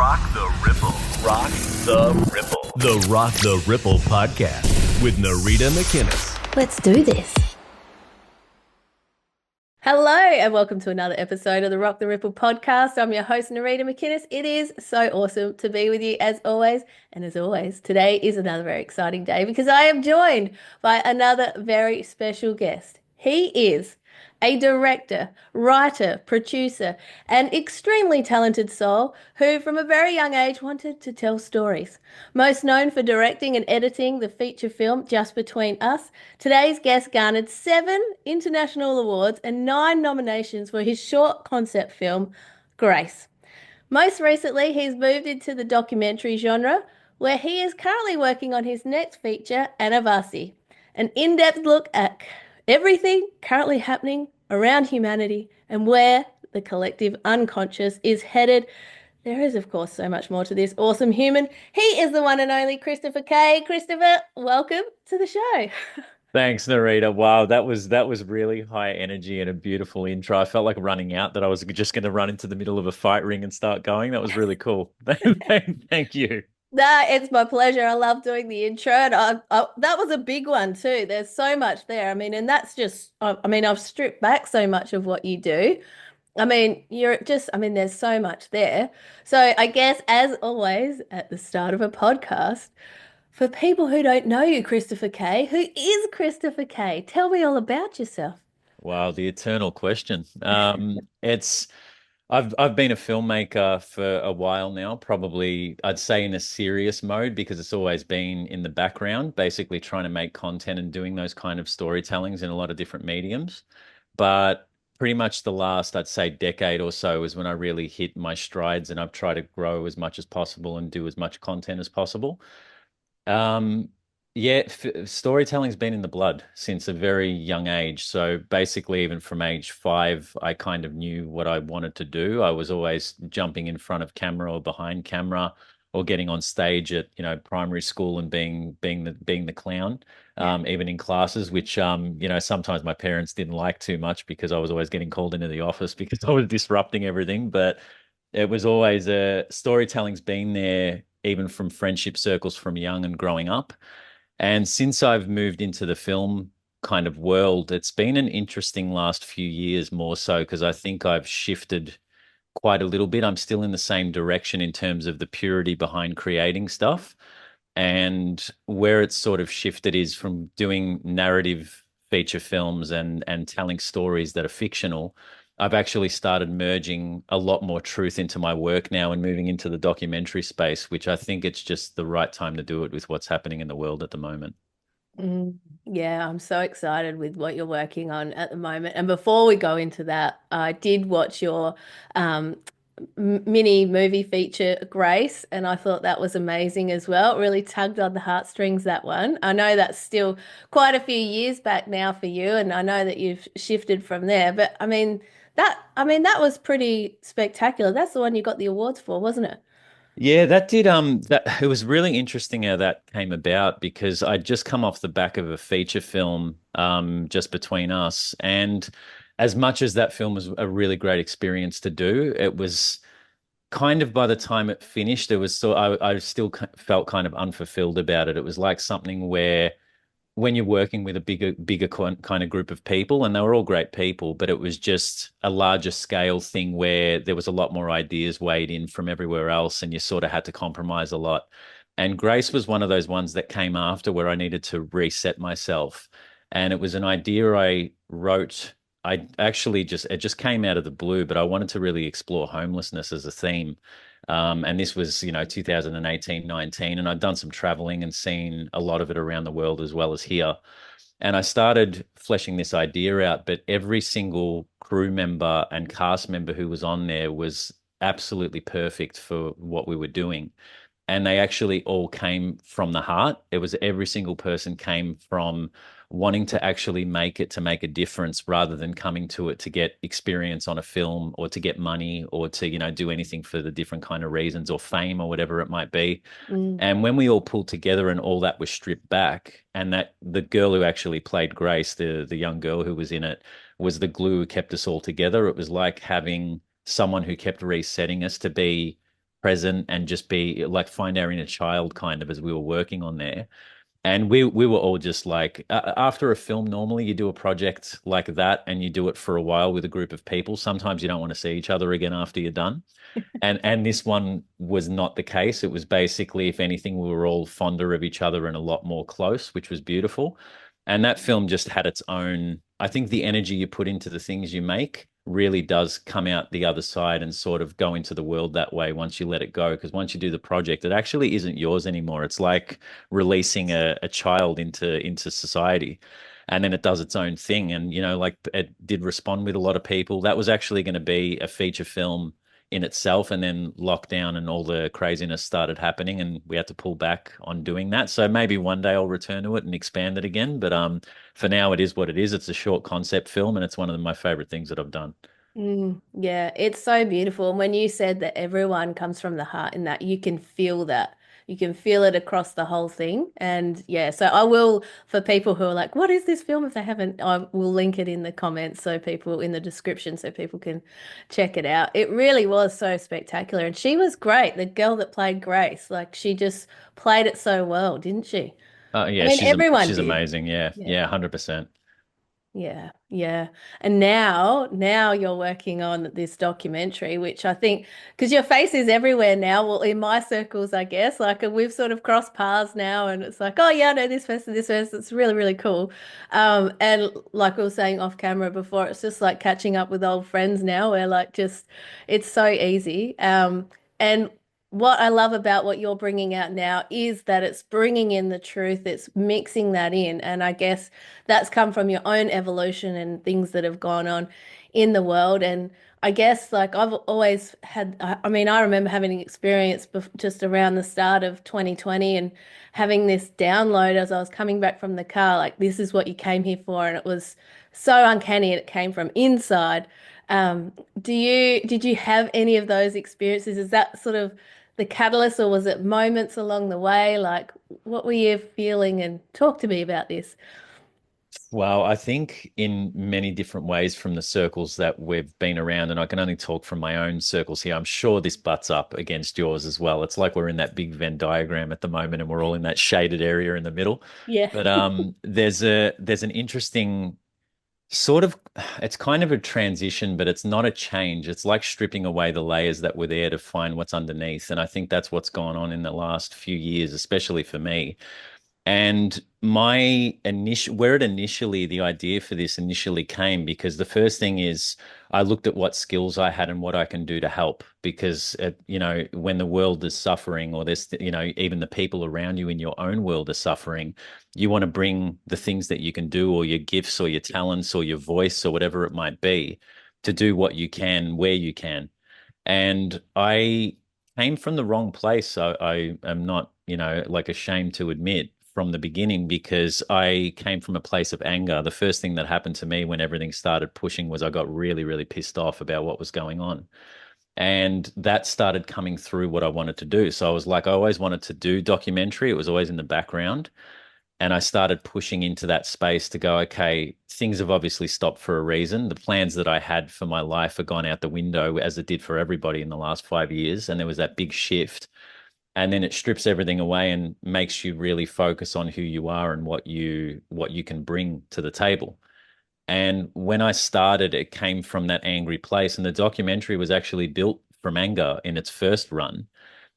Rock the Ripple. Rock the Ripple. The Rock the Ripple podcast with Narita McInnes. Let's do this. Hello and welcome to another episode of the Rock the Ripple podcast. I'm your host, Narita McInnes. It is so awesome to be with you as always. And as always, today is another very exciting day because I am joined by another very special guest. He is a director, writer, producer, and extremely talented soul who from a very young age wanted to tell stories. Most known for directing and editing the feature film Just Between Us, today's guest garnered 7 international awards and 9 nominations for his short concept film, Grace. Most recently, he's moved into the documentary genre, where he is currently working on his next feature, Anavasi, an in-depth look at everything currently happening around humanity and where the collective unconscious is headed. There is, of course, so much more to this awesome human. He is the one and only Christopher Kay. Christopher, welcome to the show. Thanks, Narita. Wow, that was really high energy and a beautiful intro. I felt like running out, that I was just going to run into the middle of a fight ring and start going. That was really cool. Thank you. Nah, it's my pleasure. I love doing the intro, and that was a big one too. There's so much there. I mean, and that's just, I've stripped back so much of what you do. I mean, there's so much there. So I guess, as always, at the start of a podcast, for people who don't know you, Christopher Kay, who is Christopher Kay? Tell me all about yourself. Wow, the eternal question. I've been a filmmaker for a while now, probably I'd say in a serious mode because it's always been in the background, basically trying to make content and doing those kind of storytellings in a lot of different mediums. But pretty much the last, I'd say, decade or so is when I really hit my strides and I've tried to grow as much as possible and do as much content as possible. Yeah, storytelling's been in the blood since a very young age. So basically, even from age 5, I kind of knew what I wanted to do. I was always jumping in front of camera or behind camera, or getting on stage at primary school and being the clown, even in classes, which sometimes my parents didn't like too much because I was always getting called into the office because I was disrupting everything. But it was always storytelling's been there even from friendship circles from young and growing up. And since I've moved into the film kind of world, it's been an interesting last few years more so because I think I've shifted quite a little bit. I'm still in the same direction in terms of the purity behind creating stuff. And where it's sort of shifted is from doing narrative feature films and telling stories that are fictional. I've actually started merging a lot more truth into my work now and moving into the documentary space, which I think it's just the right time to do it with what's happening in the world at the moment. Yeah, I'm so excited with what you're working on at the moment. And before we go into that, I did watch your mini movie feature, Grace, and I thought that was amazing as well. It really tugged on the heartstrings, that one. I know that's still quite a few years back now for you, and I know that you've shifted from there. But that was pretty spectacular. That's the one you got the awards for, wasn't it? Yeah, that did. That it was really interesting how that came about because I'd just come off the back of a feature film, Just Between Us, and as much as that film was a really great experience to do, it was kind of by the time it finished, it was I still felt kind of unfulfilled about it. It was like something where when you're working with a bigger kind of group of people, and they were all great people, but it was just a larger scale thing where there was a lot more ideas weighed in from everywhere else, and you sort of had to compromise a lot. And Grace was one of those ones that came after where I needed to reset myself. And it was an idea I wrote. It just came out of the blue, but I wanted to really explore homelessness as a theme. And this was, 2018, 19, and I'd done some traveling and seen a lot of it around the world as well as here. And I started fleshing this idea out, but every single crew member and cast member who was on there was absolutely perfect for what we were doing. And they actually all came from the heart. It was every single person came from wanting to actually make it to make a difference rather than coming to it to get experience on a film or to get money or to, do anything for the different kind of reasons or fame or whatever it might be. And when we all pulled together and all that was stripped back, and that the girl who actually played Grace, the young girl who was in it, was the glue who kept us all together. It was like having someone who kept resetting us to be present and just be like find our inner child kind of as we were working on there. And we were all just like after a film, normally you do a project like that and you do it for a while with a group of people. Sometimes you don't want to see each other again after you're done. And this one was not the case. It was basically, if anything, we were all fonder of each other and a lot more close, which was beautiful. And that film just had its own, I think the energy you put into the things you make really does come out the other side and sort of go into the world that way once you let it go. Because once you do the project, it actually isn't yours anymore. It's like releasing a child into society. And then it does its own thing. And, like it did respond with a lot of people. That was actually going to be a feature film in itself, and then lockdown and all the craziness started happening and we had to pull back on doing that. So maybe one day I'll return to it and expand it again, but for now it is what it is. It's a short concept film and it's one of my favorite things that I've done. Yeah, it's so beautiful. And when you said that everyone comes from the heart in that, you can feel that. You can feel it across the whole thing. And yeah, so I will, for people who are like, what is this film? If they haven't, I will link it in the comments so people in the description so people can check it out. It really was so spectacular. And she was great. The girl that played Grace, like she just played it so well, didn't she? I Yeah, mean, everyone she's did. amazing. Yeah, Yeah. yeah, 100%. Yeah, yeah. And now you're working on this documentary, which I think, because your face is everywhere now, well, in my circles, I guess, like we've sort of crossed paths now, and it's like, oh yeah, I know this person, this person. It's really, really cool. And like we were saying off camera before, it's just like catching up with old friends now, where like just, it's so easy. And what I love about what you're bringing out now is that it's bringing in the truth, it's mixing that in, and I guess that's come from your own evolution and things that have gone on in the world. And I guess like I've always had, I mean, I remember having an experience just around the start of 2020 and having this download as I was coming back from the car, like, this is what you came here for. And it was so uncanny and it came from inside. Did you have any of those experiences? Is that sort of the catalyst, or was it moments along the way? Like, what were you feeling? And talk to me about this. Well, I think in many different ways from the circles that we've been around, and I can only talk from my own circles here. I'm sure this butts up against yours as well. It's like we're in that big Venn diagram at the moment, and we're all in that shaded area in the middle. Yeah. But there's an interesting sort of, it's kind of a transition, but it's not a change. It's like stripping away the layers that were there to find what's underneath. And I think that's what's gone on in the last few years, especially for me. And my initial, where it initially, the idea for this initially came because the first thing is I looked at what skills I had and what I can do to help. Because, when the world is suffering or there's, even the people around you in your own world are suffering, you want to bring the things that you can do or your gifts or your talents or your voice or whatever it might be to do what you can, where you can. And I came from the wrong place. So I am not, like ashamed to admit from the beginning because I came from a place of anger. The first thing that happened to me when everything started pushing was I got really, really pissed off about what was going on. And that started coming through what I wanted to do. So I was like, I always wanted to do documentary. It was always in the background. And I started pushing into that space to go, okay, things have obviously stopped for a reason. The plans that I had for my life have gone out the window, as it did for everybody in the last 5 years. And there was that big shift. And then it strips everything away and makes you really focus on who you are and what you can bring to the table. And when I started, it came from that angry place. And the documentary was actually built from anger in its first run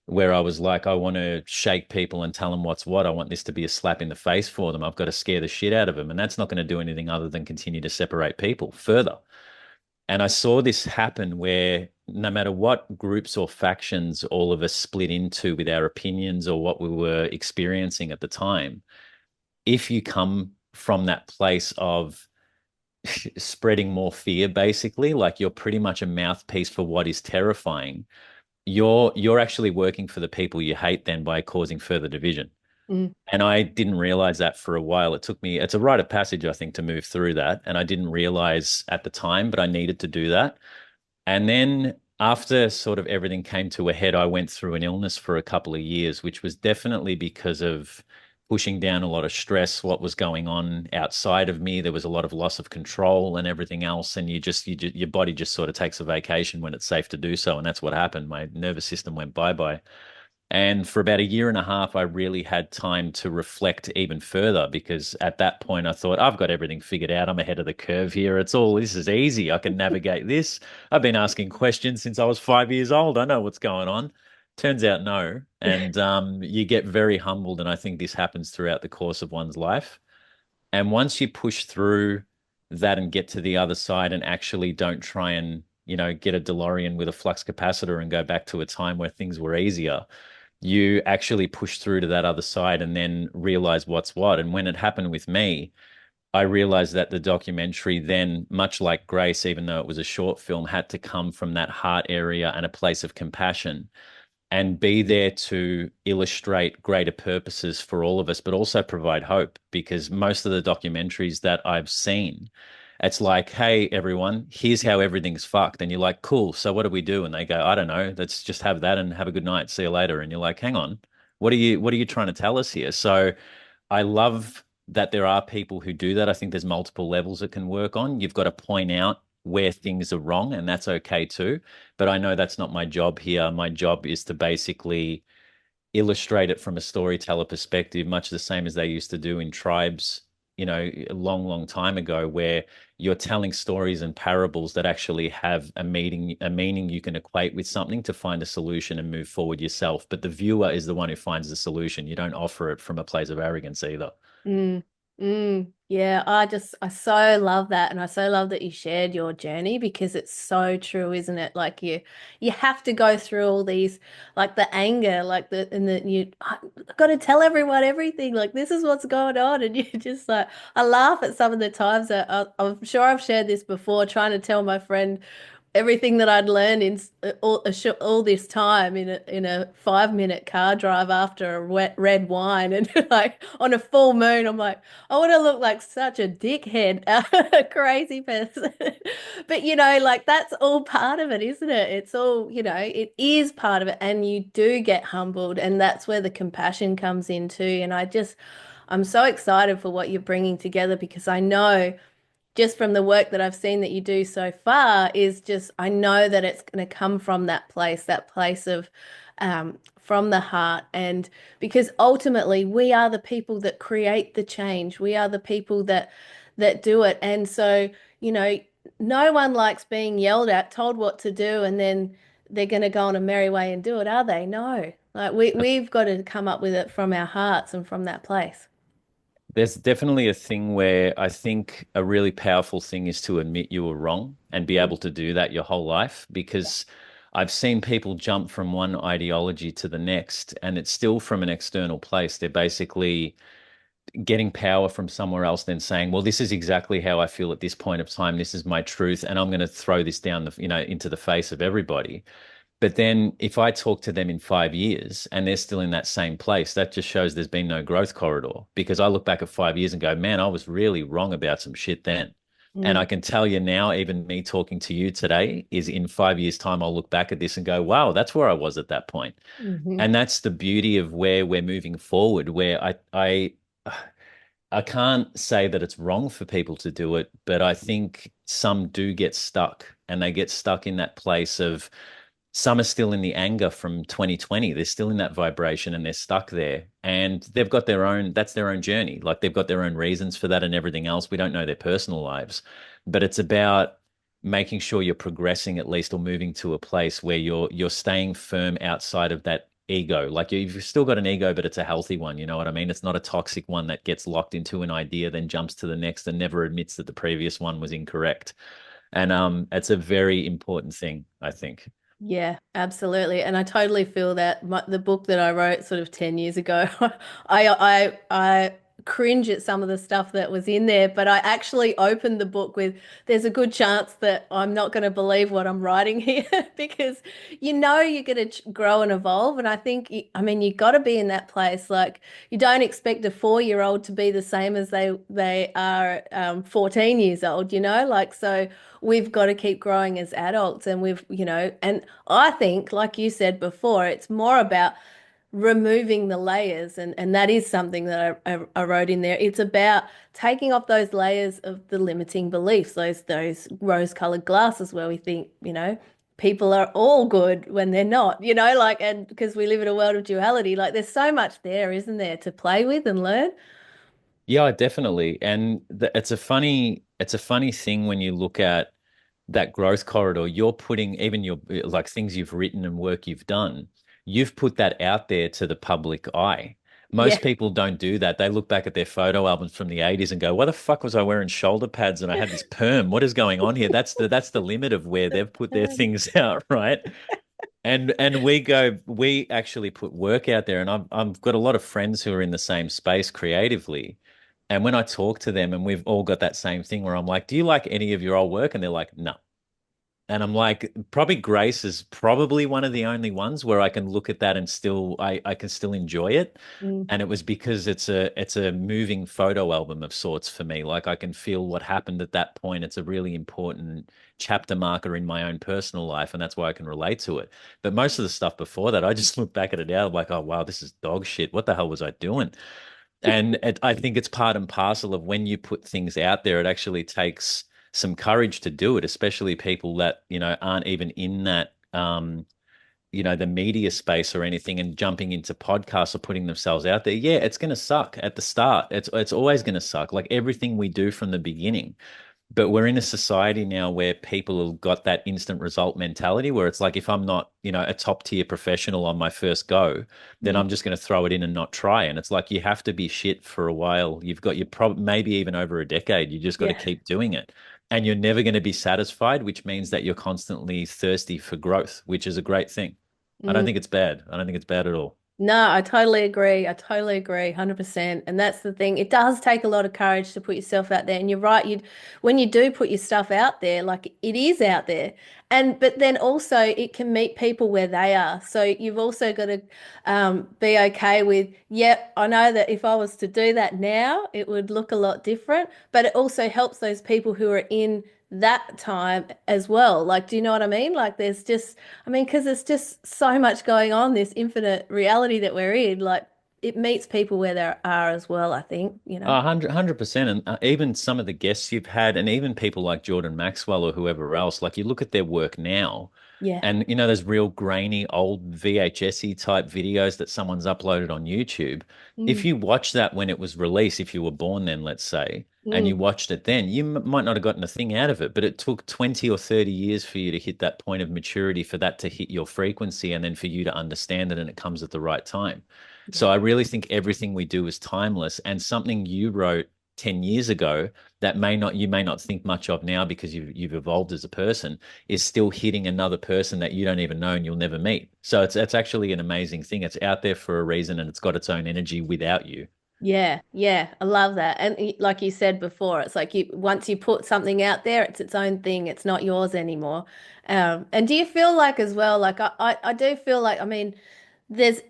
where I was like, I want to shake people and tell them what's what. I want this to be a slap in the face for them. I've got to scare the shit out of them. And that's not going to do anything other than continue to separate people further. And I saw this happen where no matter what groups or factions all of us split into with our opinions or what we were experiencing at the time, if you come from that place of spreading more fear, basically, like you're pretty much a mouthpiece for what is terrifying, you're actually working for the people you hate then by causing further division. Mm. And I didn't realize that for a while. It took me, it's a rite of passage, I think, to move through that. And I didn't realize at the time, but I needed to do that. And then after sort of everything came to a head, I went through an illness for a couple of years, which was definitely because of pushing down a lot of stress, what was going on outside of me. There was a lot of loss of control and everything else. And your body just sort of takes a vacation when it's safe to do so. And that's what happened. My nervous system went bye-bye. And for about a year and a half, I really had time to reflect even further because at that point I thought, I've got everything figured out. I'm ahead of the curve here. This is easy. I can navigate this. I've been asking questions since I was 5 years old. I know what's going on. Turns out, no. And you get very humbled. And I think this happens throughout the course of one's life. And once you push through that and get to the other side and actually don't try and, get a DeLorean with a flux capacitor and go back to a time where things were easier, you actually push through to that other side and then realize what's what. And when it happened with me, I realized that the documentary then, much like Grace, even though it was a short film, had to come from that heart area and a place of compassion and be there to illustrate greater purposes for all of us, but also provide hope. Because most of the documentaries that I've seen, it's like, hey, everyone, here's how everything's fucked. And you're like, cool. So what do we do? And they go, I don't know. Let's just have that and have a good night. See you later. And you're like, hang on, what are you trying to tell us here? So I love that there are people who do that. I think there's multiple levels it can work on. You've got to point out where things are wrong, and that's okay too. But I know that's not my job here. My job is to basically illustrate it from a storyteller perspective, much the same as they used to do in tribes, a long, long time ago, where you're telling stories and parables that actually have a meaning you can equate with something to find a solution and move forward yourself. But the viewer is the one who finds the solution. You don't offer it from a place of arrogance either. Mm, yeah, I so love that. And I so love that you shared your journey because it's so true, isn't it? Like you have to go through all these, like the anger, I got to tell everyone everything. Like this is what's going on. And you just like, I laugh at some of the times that I'm sure I've shared this before, trying to tell my friend everything that I'd learned in all this time in a 5 minute car drive after a wet red wine and like on a full moon. I'm like, I want to look like such a dickhead, a crazy person. But like that's all part of it, isn't it? It's all, it is part of it, and you do get humbled, and that's where the compassion comes in too. And I'm so excited for what you're bringing together because I know just from the work that I've seen that you do so far is just, I know that it's going to come from that place of from the heart. And because ultimately we are the people that create the change. We are the people that do it. And so, you know, no one likes being yelled at, told what to do, and then they're going to go on a merry way and do it, are they? No. Like we've got to come up with it from our hearts and from that place. There's definitely a thing where I think a really powerful thing is to admit you were wrong and be able to do that your whole life, because I've seen people jump from one ideology to the next and it's still from an external place. They're basically getting power from somewhere else, then saying, well, this is exactly how I feel at this point of time. This is my truth. And I'm going to throw this down into the face of everybody. But then if I talk to them in 5 years and they're still in that same place, that just shows there's been no growth corridor. Because I look back at 5 years and go, man, I was really wrong about some shit then. And I Mm. can tell you now, even me talking to you today, is in 5 years' time, I'll look back at this and go, wow, that's where I was at that point. Hmm. And that's the beauty of where we're moving forward, where I can't say that it's wrong for people to do it, but I think some do get stuck, and they get stuck in that place of, some are still in the anger from 2020. They're still in that vibration and they're stuck there. And they've got that's their own journey. Like they've got their own reasons for that and everything else. We don't know their personal lives, but it's about making sure you're progressing at least, or moving to a place where you're staying firm outside of that ego. Like you've still got an ego, but it's a healthy one. You know what I mean? It's not a toxic one that gets locked into an idea, then jumps to the next and never admits that the previous one was incorrect. And it's a very important thing, I think. Yeah, absolutely. And I totally feel that the book that I wrote sort of 10 years ago, I cringe at some of the stuff that was in there, but I actually opened the book with, there's a good chance that I'm not going to believe what I'm writing here because you're going to grow and evolve. And I think, I mean, you got to be in that place. Like you don't expect a 4-year-old to be the same as they are 14 years old, like so we've got to keep growing as adults and and I think, like you said before, it's more about removing the layers, and that is something that I wrote in there. It's about taking off those layers of the limiting beliefs, those rose-colored glasses where we think, people are all good when they're not, like, and because we live in a world of duality, like there's so much there, isn't there, to play with and learn. Yeah, definitely. And it's a funny thing when you look at that growth corridor. You're putting even your like things you've written and work you've done. You've put that out there to the public eye. Yeah. Most people don't do that. They look back at their photo albums from the 80s and go, "Why the fuck was I wearing shoulder pads and I had this perm? What is going on here?" That's the limit of where they've put their things out, right? And we actually put work out there, and I've got a lot of friends who are in the same space creatively. And when I talk to them, and we've all got that same thing where I'm like, "Do you like any of your old work?" And they're like, "No." And I'm like, probably Grace is probably one of the only ones where I can look at that and I can still enjoy it. Mm. And it was because it's a moving photo album of sorts for me. Like I can feel what happened at that point. It's a really important chapter marker in my own personal life, and that's why I can relate to it. But most of the stuff before that, I just look back at it now, like, oh wow, this is dog shit. What the hell was I doing? And I think it's part and parcel of when you put things out there, it actually takes some courage to do it, especially people that, aren't even in that, the media space or anything and jumping into podcasts or putting themselves out there. Yeah, it's going to suck at the start. It's always going to suck, like everything we do from the beginning. But we're in a society now where people have got that instant result mentality where it's like, if I'm not, a top tier professional on my first go, then Mm. I'm just going to throw it in and not try. And it's like, you have to be shit for a while. You've got your maybe even over a decade. You just got to Yeah. keep doing it. And you're never going to be satisfied, which means that you're constantly thirsty for growth, which is a great thing. I don't Mm. think it's bad. I don't think it's bad at all. No, I totally agree. I totally agree, 100%. And that's the thing. It does take a lot of courage to put yourself out there. And you're right, when you do put your stuff out there, like it is out there. But then also it can meet people where they are. So you've also got to be okay with, yep, I know that if I was to do that now, it would look a lot different. But it also helps those people who are in that time as well. Like, do you know what I mean? Like there's just, I mean, because there's just so much going on, this infinite reality that we're in. Like it meets people where they are as well, I think. 100%. And even some of the guests you've had, and even people like Jordan Maxwell or whoever else, like you look at their work now, Yeah. and there's real grainy old VHS-y type videos that someone's uploaded on YouTube. If Mm, you watch that when it was released, if you were born then, let's say, and mm, you watched it then, you might not have gotten a thing out of it, but it took 20 or 30 years for you to hit that point of maturity, for that to hit your frequency, and then for you to understand it, and it comes at the right time. yeah. So I really think everything we do is timeless, and something you wrote 10 years ago that you may not think much of now because you've evolved as a person, is still hitting another person that you don't even know and you'll never meet. So it's actually an amazing thing. It's out there for a reason, and it's got its own energy without you. Yeah, yeah, I love that. And like you said before, it's like you once you put something out there, it's its own thing. It's not yours anymore. And do you feel like as well, like I do feel like, I mean, there's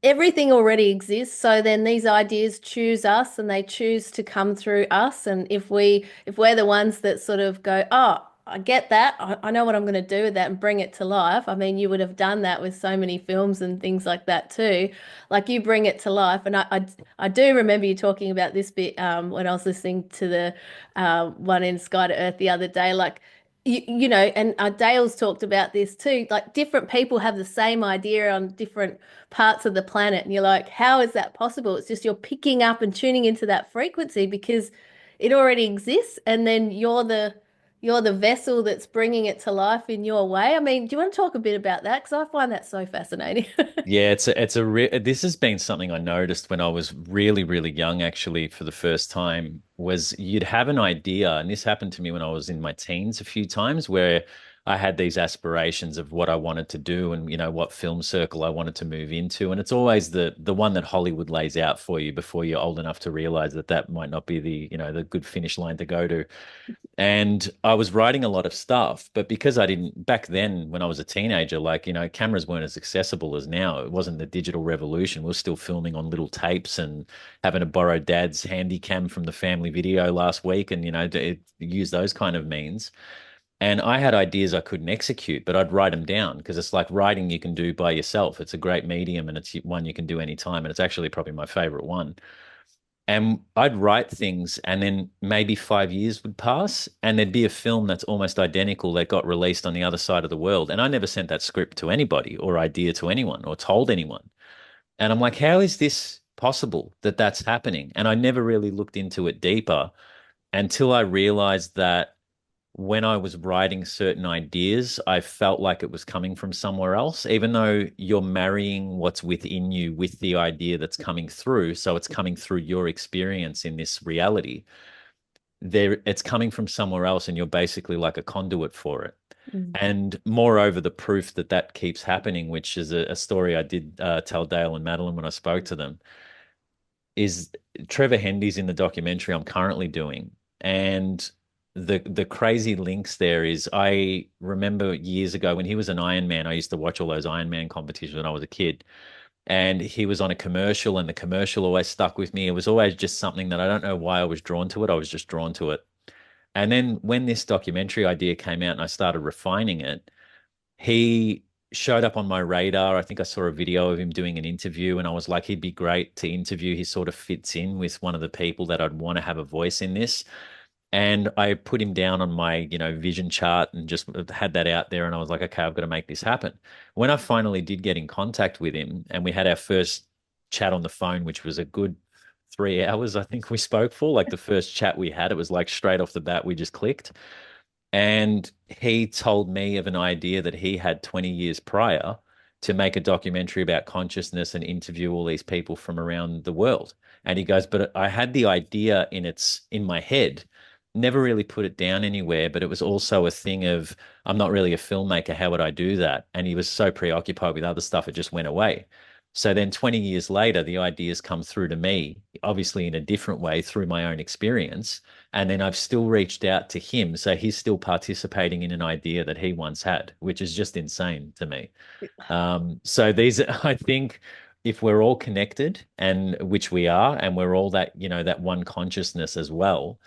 everything already exists. So then these ideas choose us and they choose to come through us. And if we're the ones that sort of go, oh, I get that. I know what I'm going to do with that and bring it to life. I mean, you would have done that with so many films and things like that too. Like you bring it to life. And I do remember you talking about this bit when I was listening to the one in Sky to Earth the other day. Like and Dale's talked about this too. Like different people have the same idea on different parts of the planet, and you're like, how is that possible? It's just you're picking up and tuning into that frequency because it already exists, and then you're the vessel that's bringing it to life in your way. I mean, do you want to talk a bit about that? Because I find that so fascinating. Yeah, this has been something I noticed when I was really, really young, actually, for the first time, was you'd have an idea, and this happened to me when I was in my teens a few times, where I had these aspirations of what I wanted to do and, what film circle I wanted to move into. And it's always the one that Hollywood lays out for you before you're old enough to realize that that might not be the good finish line to go to. And I was writing a lot of stuff, but because I didn't back then when I was a teenager, like, cameras weren't as accessible as now. It wasn't the digital revolution. We were still filming on little tapes and having to borrow dad's handy cam from the family video last week and, use those kind of means. And I had ideas I couldn't execute, but I'd write them down because it's like writing you can do by yourself. It's a great medium and it's one you can do anytime. And it's actually probably my favorite one. And I'd write things, and then maybe 5 years would pass, and there'd be a film that's almost identical that got released on the other side of the world. And I never sent that script to anybody or idea to anyone or told anyone. And I'm like, how is this possible that that's happening? And I never really looked into it deeper until I realized that when I was writing certain ideas, I felt like it was coming from somewhere else, even though you're marrying what's within you with the idea that's coming through. So it's coming through your experience in this reality. There, it's coming from somewhere else, and you're basically like a conduit for it. Mm. And moreover, the proof that that keeps happening, which is a story I did tell Dale and Madeline when I spoke to them, is Trevor Hendy's in the documentary I'm currently doing. And the crazy links there is I remember years ago when he was an Ironman, I used to watch all those Ironman competitions when I was a kid. And he was on a commercial, and the commercial always stuck with me. It was always just something that I don't know why I was drawn to it. I was just drawn to it. And then when this documentary idea came out and I started refining it, he showed up on my radar. I think I saw a video of him doing an interview, and I was like, he'd be great to interview. He sort of fits in with one of the people that I'd want to have a voice in this. And I put him down on my, vision chart and just had that out there. And I was like, okay, I've got to make this happen. When I finally did get in contact with him and we had our first chat on the phone, which was a good 3 hours, I think we spoke for, like the first chat we had, it was like straight off the bat, we just clicked. And he told me of an idea that he had 20 years prior to make a documentary about consciousness and interview all these people from around the world. And he goes, but I had the idea in my head, never really put it down anywhere, but it was also a thing of, I'm not really a filmmaker. How would I do that? And he was so preoccupied with other stuff, it just went away. So then 20 years later, the ideas come through to me, obviously in a different way through my own experience. And then I've still reached out to him. So he's still participating in an idea that he once had, which is just insane to me. So these, I think, if we're all connected, and which we are, and we're all that, that one consciousness as well,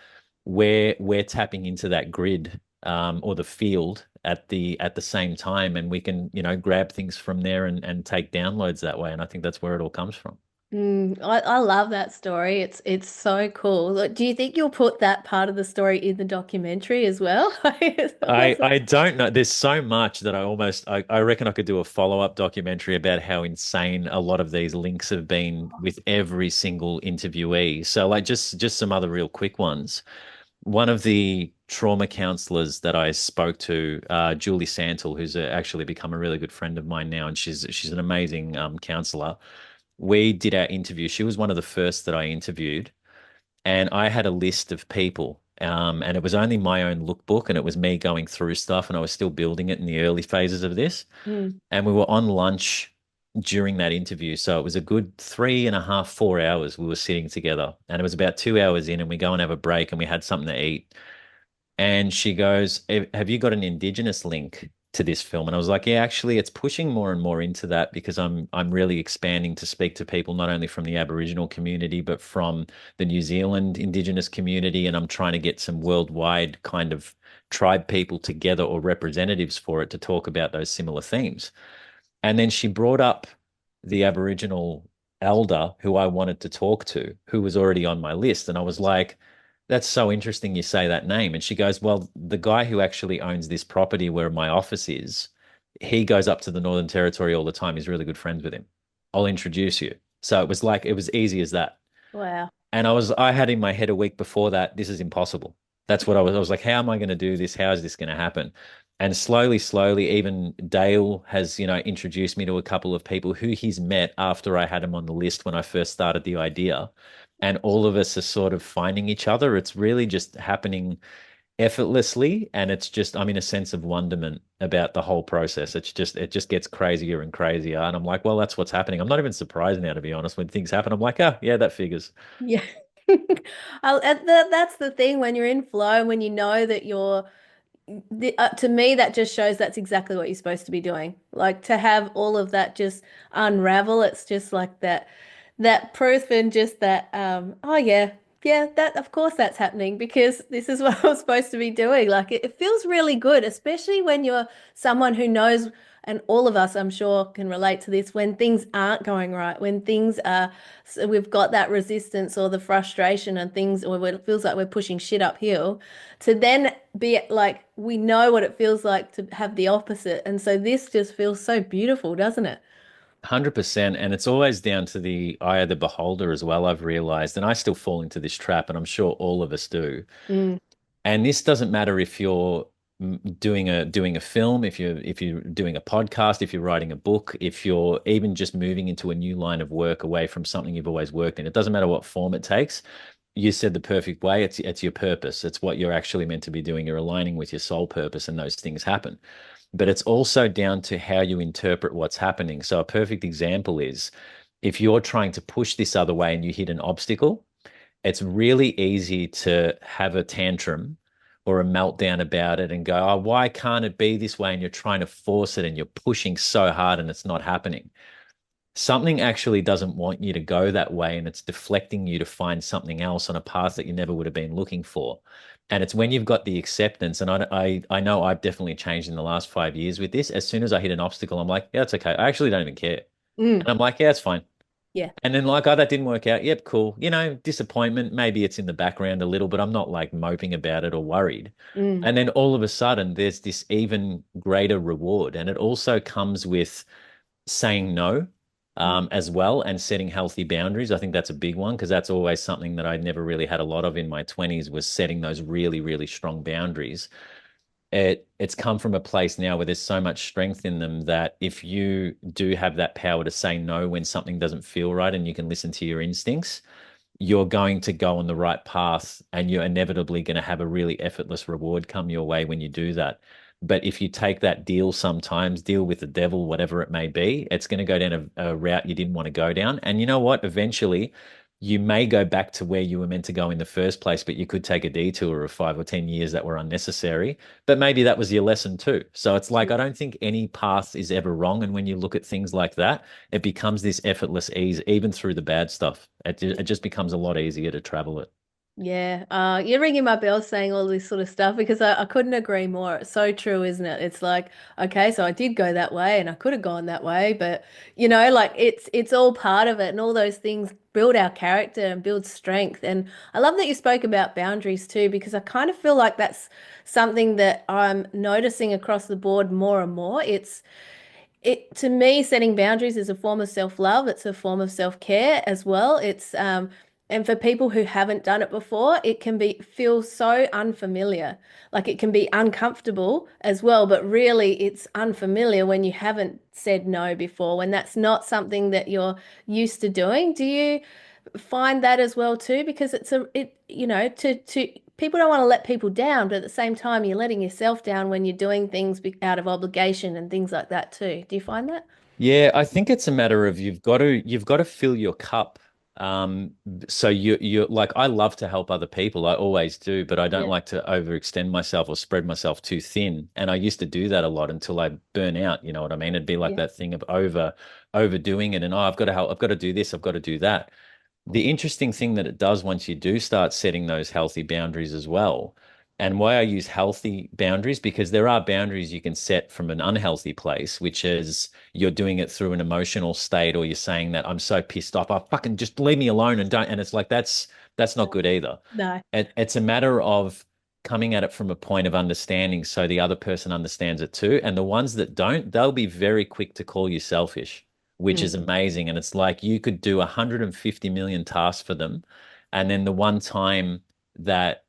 we're tapping into that grid or the field at the same time, and we can, grab things from there and take downloads that way. And I think that's where it all comes from. I love that story. It's so cool. Look, do you think you'll put that part of the story in the documentary as well? It's awesome. I don't know. There's so much that I reckon I could do a follow-up documentary about how insane a lot of these links have been with every single interviewee. So like just some other real quick ones. One of the trauma counselors that I spoke to, Julie Santel, who's actually become a really good friend of mine now, and she's an amazing counselor. We did our interview. She was one of the first that I interviewed, and I had a list of people. And it was only my own lookbook, and it was me going through stuff, and I was still building it in the early phases of this. Mm. And we were on lunch during that interview. So it was a good 3.5, 4 hours we were sitting together. And it was about 2 hours in, and we go and have a break, and we had something to eat. And she goes, Have you got an Indigenous link to this film? And I was like, yeah, actually, it's pushing more and more into that because I'm really expanding to speak to people not only from the Aboriginal community, but from the New Zealand Indigenous community. And I'm trying to get some worldwide kind of tribe people together or representatives for it to talk about those similar themes. And then she brought up the Aboriginal elder who I wanted to talk to, who was already on my list. And I was like, that's so interesting you say that name. And she goes, well, the guy who actually owns this property where my office is, he goes up to the Northern Territory all the time. He's really good friends with him. I'll introduce you. So it was like, it was easy as that. Wow. And I had in my head a week before that, this is impossible. That's what I was like, how am I going to do this? How is this going to happen? And slowly, slowly, even Dale has, introduced me to a couple of people who he's met after I had him on the list when I first started the idea. And all of us are sort of finding each other. It's really just happening effortlessly. And it's just, I'm in a sense of wonderment about the whole process. It just gets crazier and crazier. And I'm like, well, that's what's happening. I'm not even surprised now, to be honest. When things happen, I'm like, oh, yeah, that figures. Yeah. That's the thing when you're in flow, when you know that to me, that just shows that's exactly what you're supposed to be doing. Like to have all of that just unravel, it's just like that proof and just that, oh yeah, Yeah, that of course that's happening because this is what I'm supposed to be doing. Like it feels really good, especially when you're someone who knows, and all of us, I'm sure, can relate to this when things aren't going right, when things are, so we've got that resistance or the frustration and things, or it feels like we're pushing shit uphill, to then be like, we know what it feels like to have the opposite. And so this just feels so beautiful, doesn't it? 100%. And it's always down to the eye of the beholder as well, I've realized. And I still fall into this trap, and I'm sure all of us do. Mm, And this doesn't matter if you're doing a film, if you're doing a podcast, if you're writing a book, if you're even just moving into a new line of work away from something you've always worked in. It doesn't matter what form it takes. You said the perfect way. It's your purpose. It's what you're actually meant to be doing. You're aligning with your soul purpose, and those things happen. But it's also down to how you interpret what's happening. So a perfect example is if you're trying to push this other way and you hit an obstacle, it's really easy to have a tantrum or a meltdown about it and go, oh, why can't it be this way? And you're trying to force it and you're pushing so hard and it's not happening. Something actually doesn't want you to go that way, and it's deflecting you to find something else on a path that you never would have been looking for. And it's when you've got the acceptance, and I know I've definitely changed in the last 5 years with this. As soon as I hit an obstacle, I'm like, yeah, it's okay. I actually don't even care. mm, And I'm like, yeah, it's fine. yeah. And then like, oh, that didn't work out. Yep, cool. Disappointment. Maybe it's in the background a little, but I'm not like moping about it or worried. Mm, And then all of a sudden, there's this even greater reward. And it also comes with saying no mm, as well, and setting healthy boundaries. I think that's a big one because that's always something that I never really had a lot of in my 20s, was setting those really, really strong boundaries. It's come from a place now where there's so much strength in them that if you do have that power to say no when something doesn't feel right and you can listen to your instincts, you're going to go on the right path, and you're inevitably going to have a really effortless reward come your way when you do that. But if you take that deal with the devil, whatever it may be, it's going to go down a route you didn't want to go down. And you know what? Eventually, you may go back to where you were meant to go in the first place, but you could take a detour of 5 or 10 years that were unnecessary. But maybe that was your lesson too. So it's like, I don't think any path is ever wrong. And when you look at things like that, it becomes this effortless ease, even through the bad stuff. It just becomes a lot easier to travel it. yeah, you're ringing my bell saying all this sort of stuff because I couldn't agree more. It's so true, isn't it? It's like, okay, so I did go that way and I could have gone that way, but like it's all part of it, and all those things build our character and build strength. And I love that you spoke about boundaries too, because I kind of feel like that's something that I'm noticing across the board more and more. It to me, setting boundaries is a form of self-love. It's a form of self-care as well. And for people who haven't done it before, it can be feel so unfamiliar. Like it can be uncomfortable as well, but really it's unfamiliar when you haven't said no before, when that's not something that you're used to doing. Do you find that as well too? Because to people don't want to let people down, but at the same time, you're letting yourself down when you're doing things out of obligation and things like that too. Do you find that? Yeah, I think it's a matter of you've got to fill your cup. So you like, I love to help other people. I always do, but I don't Yeah. like to overextend myself or spread myself too thin. And I used to do that a lot until I burn out, you know what I mean? It'd be like Yeah. that thing of overdoing it, and oh, I've got to help, I've got to do this, I've got to do that. The interesting thing that it does once you do start setting those healthy boundaries as well, and why I use healthy boundaries, because there are boundaries you can set from an unhealthy place, which is you're doing it through an emotional state, or you're saying that I'm so pissed off, I fucking just leave me alone and don't. And it's like that's not good either. No. It's a matter of coming at it from a point of understanding so the other person understands it too. And the ones that don't, they'll be very quick to call you selfish, which Mm. is amazing. And it's like you could do 150 million tasks for them. And then the one time that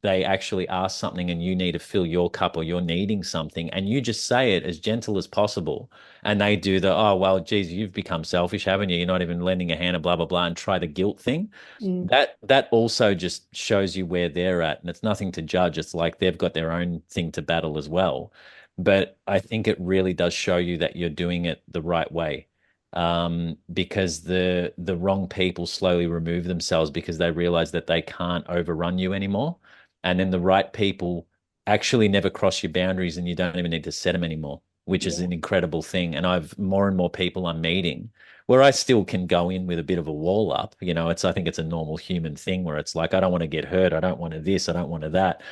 they actually ask something and you need to fill your cup, or you're needing something, and you just say it as gentle as possible, and they do the, oh, well, geez, you've become selfish, haven't you? You're not even lending a hand, and blah, blah, blah, and try the guilt thing. Mm. That also just shows you where they're at, and it's nothing to judge. It's like they've got their own thing to battle as well. But I think it really does show you that you're doing it the right way. Because the wrong people slowly remove themselves because they realize that they can't overrun you anymore. And then the right people actually never cross your boundaries, and you don't even need to set them anymore, which is Yeah. an incredible thing. And I've more and more people I'm meeting where I still can go in with a bit of a wall up. I think it's a normal human thing where it's like, I don't want to get hurt. I don't want to this. I don't want to that.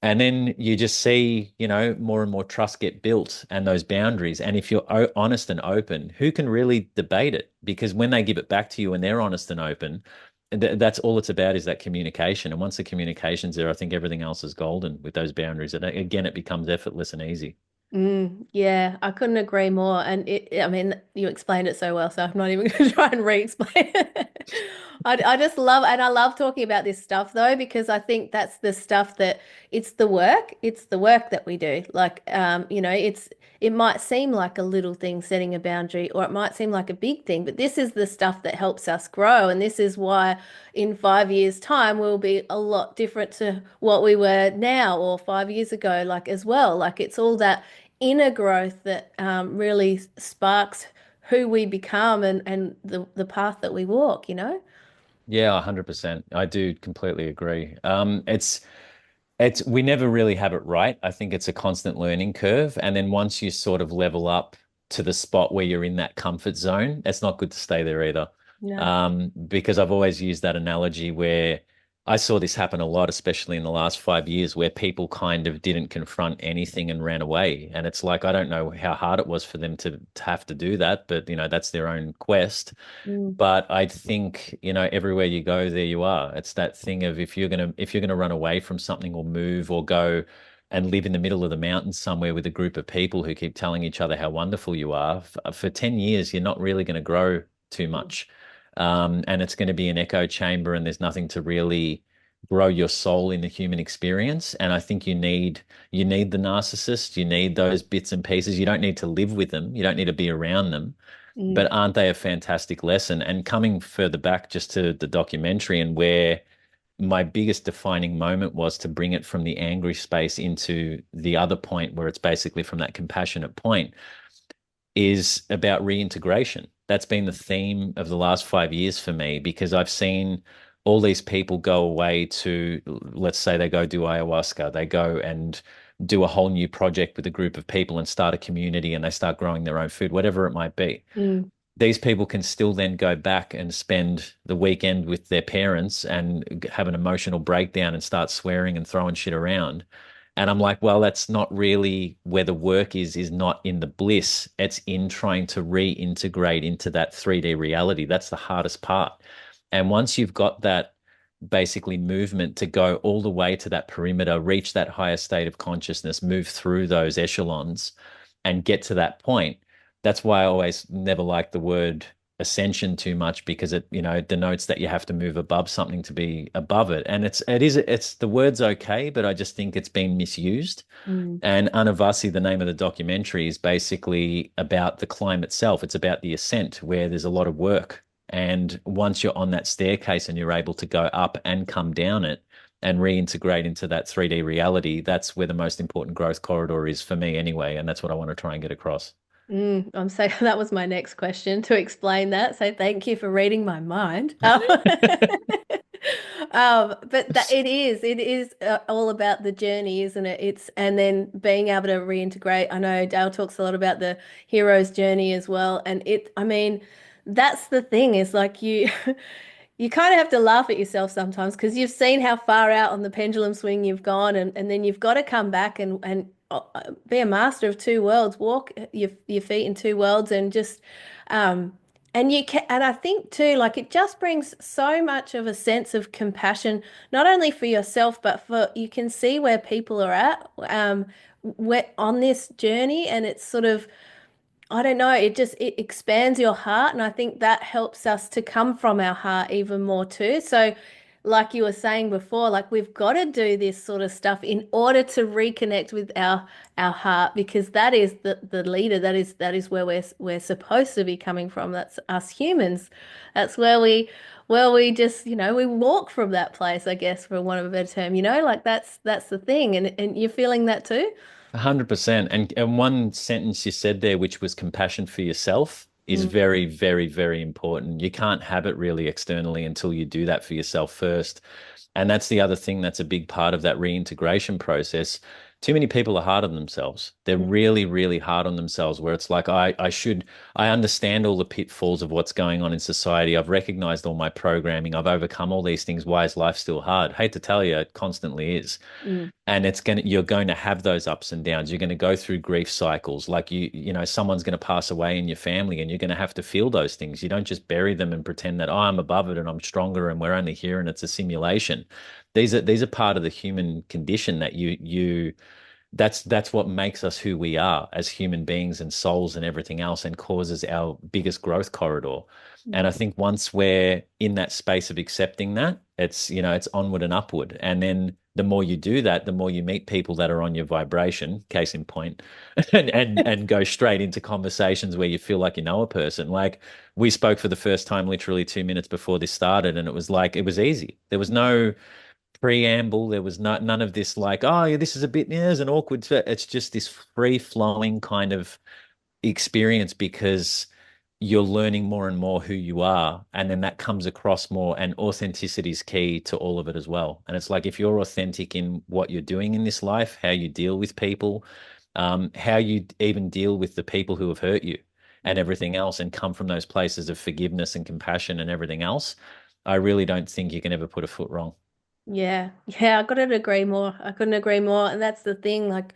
And then you just see, more and more trust get built and those boundaries. And if you're honest and open, who can really debate it? Because when they give it back to you and they're honest and open, that's all it's about, is that communication. And once the communication's there, I think everything else is golden with those boundaries. And again, it becomes effortless and easy. Yeah, I couldn't agree more. And I mean, you explained it so well, so I'm not even going to try and re-explain it. I just love, and I love talking about this stuff though, because I think that's the stuff that it's the work that we do. Like, it might seem like a little thing, setting a boundary, or it might seem like a big thing, but this is the stuff that helps us grow. And this is why in 5 years' time, we'll be a lot different to what we were now or 5 years ago, like as well. Like it's all that inner growth that really sparks who we become and the path that we walk. Yeah, 100%. I do completely agree. It's we never really have it right. I think it's a constant learning curve. And then once you sort of level up to the spot where you're in that comfort zone, it's not good to stay there either. No. Because I've always used that analogy where I saw this happen a lot, especially in the last 5 years, where people kind of didn't confront anything and ran away. And it's like, I don't know how hard it was for them to have to do that, but that's their own quest. Mm, But I think, everywhere you go, there you are. It's that thing of, if you're gonna run away from something or move or go and live in the middle of the mountains somewhere with a group of people who keep telling each other how wonderful you are, for 10 years, you're not really going to grow too much. And it's going to be an echo chamber, and there's nothing to really grow your soul in the human experience. And I think you need the narcissist, you need those bits and pieces. You don't need to live with them, you don't need to be around them. mm, But aren't they a fantastic lesson? And coming further back just to the documentary, and where my biggest defining moment was to bring it from the angry space into the other point, where it's basically from that compassionate point, is about reintegration. That's been the theme of the last 5 years for me, because I've seen all these people go away to, let's say they go do ayahuasca, they go and do a whole new project with a group of people and start a community, and they start growing their own food, whatever it might be. mm, These people can still then go back and spend the weekend with their parents and have an emotional breakdown and start swearing and throwing shit around. And I'm like, well, that's not really where the work is not in the bliss. It's in trying to reintegrate into that 3D reality. That's the hardest part. And once you've got that basically movement to go all the way to that perimeter, reach that higher state of consciousness, move through those echelons and get to that point. That's why I always never like the word ascension too much, because it denotes that you have to move above something to be above it. And it's the word's okay, but I just think it's been misused. mm, And Anavasi, the name of the documentary, is basically about the climb itself. It's about the ascent, where there's a lot of work. And once you're on that staircase and you're able to go up and come down it and reintegrate into that 3D reality, that's where the most important growth corridor is for me anyway. And that's what I want to try and get across. I'm saying that was my next question to explain that. So thank you for reading my mind. But it is all about the journey, isn't it? And then being able to reintegrate. I know Dale talks a lot about the hero's journey as well. And I mean, that's the thing is like you kind of have to laugh at yourself sometimes because you've seen how far out on the pendulum swing you've gone, and then you've got to come back and be a master of two worlds, walk your feet in two worlds, and just and you can, and I think too, like it just brings so much of a sense of compassion, not only for yourself, but for you can see where people are at, where on this journey, and it's sort of I don't know, it expands your heart, and I think that helps us to come from our heart even more too. So, like you were saying before, like we've got to do this sort of stuff in order to reconnect with our heart, because that is the leader. That is where we're supposed to be coming from. That's us humans. That's where we just, we walk from that place, I guess, for want of a better term, like that's the thing. And you're feeling that too? 100%. And one sentence you said there, which was compassion for yourself, is Mm, very, very, very important. You can't have it really externally until you do that for yourself first. And that's the other thing that's a big part of that reintegration process. too many people are hard on themselves. They're really, really hard on themselves, where it's like, I understand all the pitfalls of what's going on in society. I've recognized all my programming. I've overcome all these things. Why is life still hard? Hate to tell you, it constantly is. Mm. And you're going to have those ups and downs. You're going to go through grief cycles. Like someone's going to pass away in your family, and you're going to have to feel those things. You don't just bury them and pretend that, oh, I'm above it and I'm stronger and we're only here and it's a simulation. These are part of the human condition that that's what makes us who we are as human beings and souls and everything else, and causes our biggest growth corridor. And I think once we're in that space of accepting that, it's onward and upward. And then the more you do that, the more you meet people that are on your vibration, case in point, and go straight into conversations where you feel like you know a person. Like, we spoke for the first time literally 2 minutes before this started, and it was easy. There was no preamble. There was none of this like, oh, yeah, this is a bit, yeah, there's an awkward fit. It's just this free flowing kind of experience, because you're learning more and more who you are. And then that comes across more, and authenticity is key to all of it as well. And it's like, if you're authentic in what you're doing in this life, how you deal with people, how you even deal with the people who have hurt you and everything else, and come from those places of forgiveness and compassion and everything else, I really don't think you can ever put a foot wrong. Yeah, yeah, I couldn't agree more. I couldn't agree more. And that's the thing, like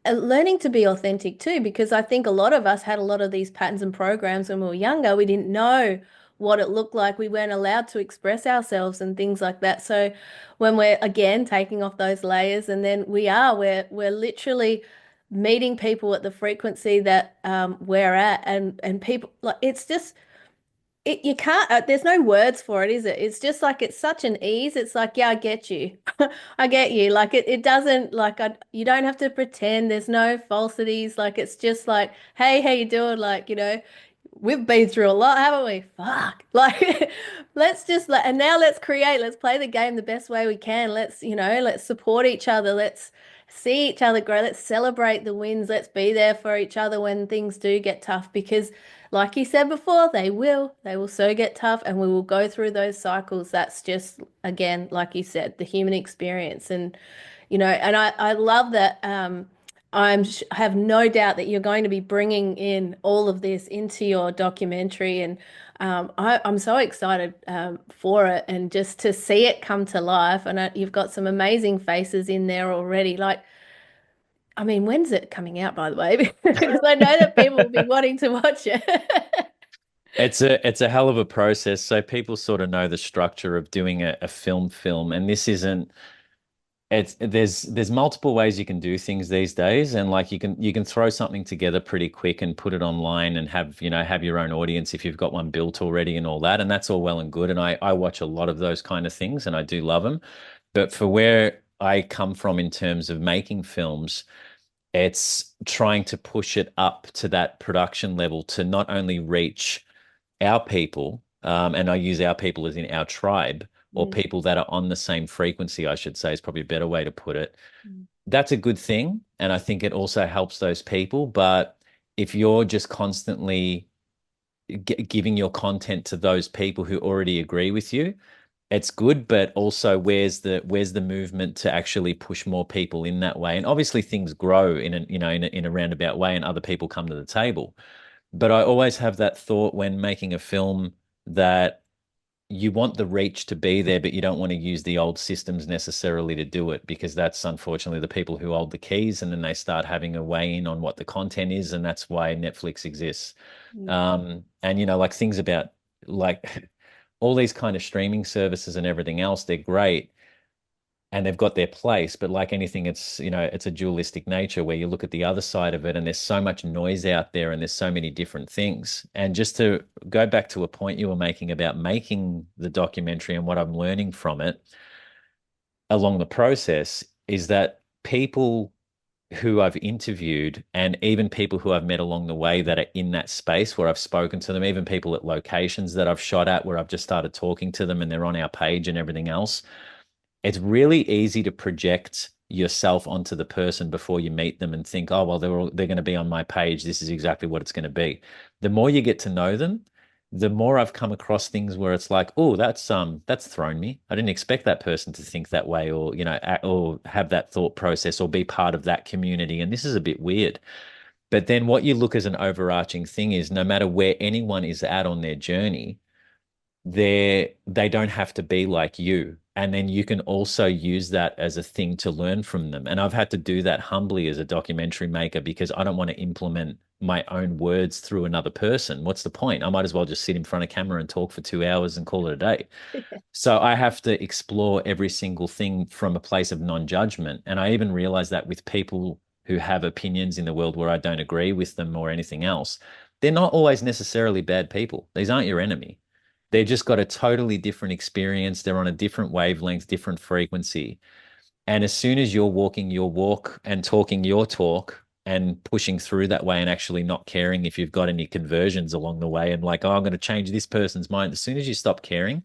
learning to be authentic too, because I think a lot of us had a lot of these patterns and programs when we were younger. We didn't know what it looked like. We weren't allowed to express ourselves and things like that. So when we're again taking off those layers, and then we're literally meeting people at the frequency that we're at, and people like it's just you can't, there's no words for it, is it? It's just like, it's such an ease. It's like, yeah, I get you. I get you. Like it doesn't like, you don't have to pretend. There's no falsities. Like, it's just like, hey, how you doing? Like, we've been through a lot, haven't we? Fuck. Like, let's just and now let's play the game the best way we can. Let's support each other. Let's see each other grow. Let's celebrate the wins. Let's be there for each other when things do get tough, because like you said before, they will so get tough, and we will go through those cycles. That's just, again, like you said, the human experience. And I love that. I have no doubt that you're going to be bringing in all of this into your documentary, and I'm so excited for it, and just to see it come to life. And you've got some amazing faces in there already. Like, I mean, when's it coming out, by the way? Because I know that people will be wanting to watch it. It's a hell of a process. So people sort of know the structure of doing a film, and this isn't. There's multiple ways you can do things these days, and like you can throw something together pretty quick and put it online and have your own audience if you've got one built already and all that, and that's all well and good. And I watch a lot of those kind of things, and I do love them. But for where I come from in terms of making films, it's trying to push it up to that production level to not only reach our people, and I use our people as in our tribe, or Mm, people that are on the same frequency, I should say, is probably a better way to put it. mm, That's a good thing. And I think it also helps those people. But if you're just constantly giving your content to those people who already agree with you, it's good, but also where's the movement to actually push more people in that way? And obviously things grow in a roundabout way, and other people come to the table. But I always have that thought when making a film, that you want the reach to be there, but you don't want to use the old systems necessarily to do it, because that's unfortunately the people who hold the keys, and then they start having a weigh in on what the content is, and that's why Netflix exists. mm. And like things about like all these kind of streaming services and everything else, they're great and they've got their place, but like anything, it's a dualistic nature, where you look at the other side of it, and there's so much noise out there, and there's so many different things. And just to go back to a point you were making about making the documentary and what I'm learning from it along the process, is that people who I've interviewed, and even people who I've met along the way that are in that space where I've spoken to them, even people at locations that I've shot at where I've just started talking to them and they're on our page and everything else, it's really easy to project yourself onto the person before you meet them and think, oh, well, they're going to be on my page. This is exactly what it's going to be. The more you get to know them, the more I've come across things where it's like, oh, that's thrown me. I didn't expect that person to think that way, or or have that thought process, or be part of that community. And this is a bit weird. But then what you look as an overarching thing is no matter where anyone is at on their journey, they don't have to be like you. And then you can also use that as a thing to learn from them. And I've had to do that humbly as a documentary maker because I don't want to implement my own words through another person. What's the point? I might as well just sit in front of camera and talk for 2 hours and call it a day. So I have to explore every single thing from a place of non-judgment. And I even realize that with people who have opinions in the world where I don't agree with them or anything else, they're not always necessarily bad people. These aren't your enemy. They've just got a totally different experience. They're on a different wavelength, different frequency. And as soon as you're walking your walk and talking your talk and pushing through that way and actually not caring if you've got any conversions along the way and like, oh, I'm going to change this person's mind. As soon as you stop caring,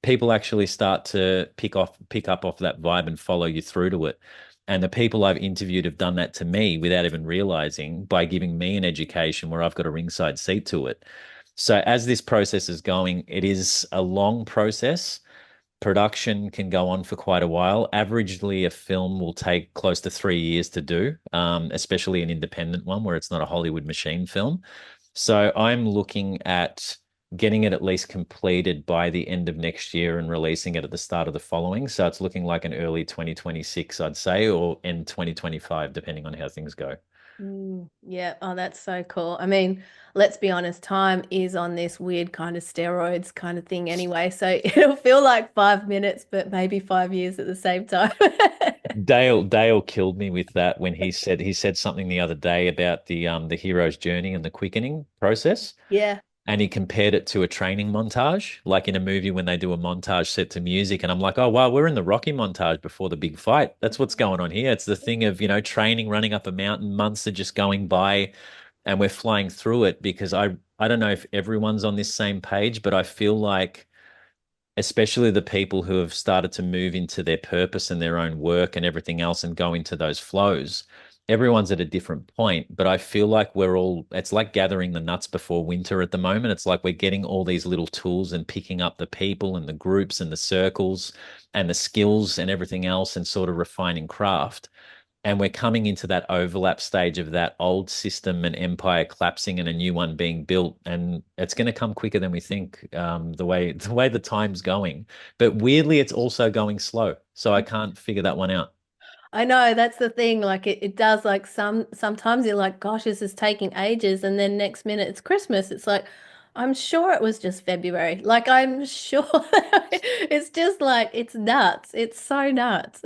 people actually start to pick up off that vibe and follow you through to it. And the people I've interviewed have done that to me without even realizing by giving me an education where I've got a ringside seat to it. So as this process is going, it is a long process. Production can go on for quite a while. Averagely, a film will take close to 3 years to do, especially an independent one where it's not a Hollywood machine film. So I'm looking at getting it at least completed by the end of next year and releasing it at the start of the following. So it's looking like an early 2026, I'd say, or end 2025, depending on how things go. Yeah. Oh, that's so cool. I mean, let's be honest, time is on this weird kind of steroids kind of thing anyway. So it'll feel like 5 minutes, but maybe 5 years at the same time. Dale killed me with that when he said something the other day about the hero's journey and the quickening process. Yeah. And he compared it to a training montage, like in a movie when they do a montage set to music. And I'm like, oh, wow, we're in the Rocky montage before the big fight. That's what's going on here. It's the thing of, training, running up a mountain, months are just going by and we're flying through it because I don't know if everyone's on this same page, but I feel like especially the people who have started to move into their purpose and their own work and everything else and go into those flows. Everyone's at a different point, but I feel like it's like gathering the nuts before winter at the moment. It's like we're getting all these little tools and picking up the people and the groups and the circles and the skills and everything else and sort of refining craft. And we're coming into that overlap stage of that old system and empire collapsing and a new one being built. And it's going to come quicker than we think, the way the time's going. But weirdly, it's also going slow. So I can't figure that one out. I know that's the thing. Like it does like sometimes you're like, gosh, this is taking ages. And then next minute it's Christmas. It's like, I'm sure it was just February. Like I'm sure it's just like it's nuts. It's so nuts.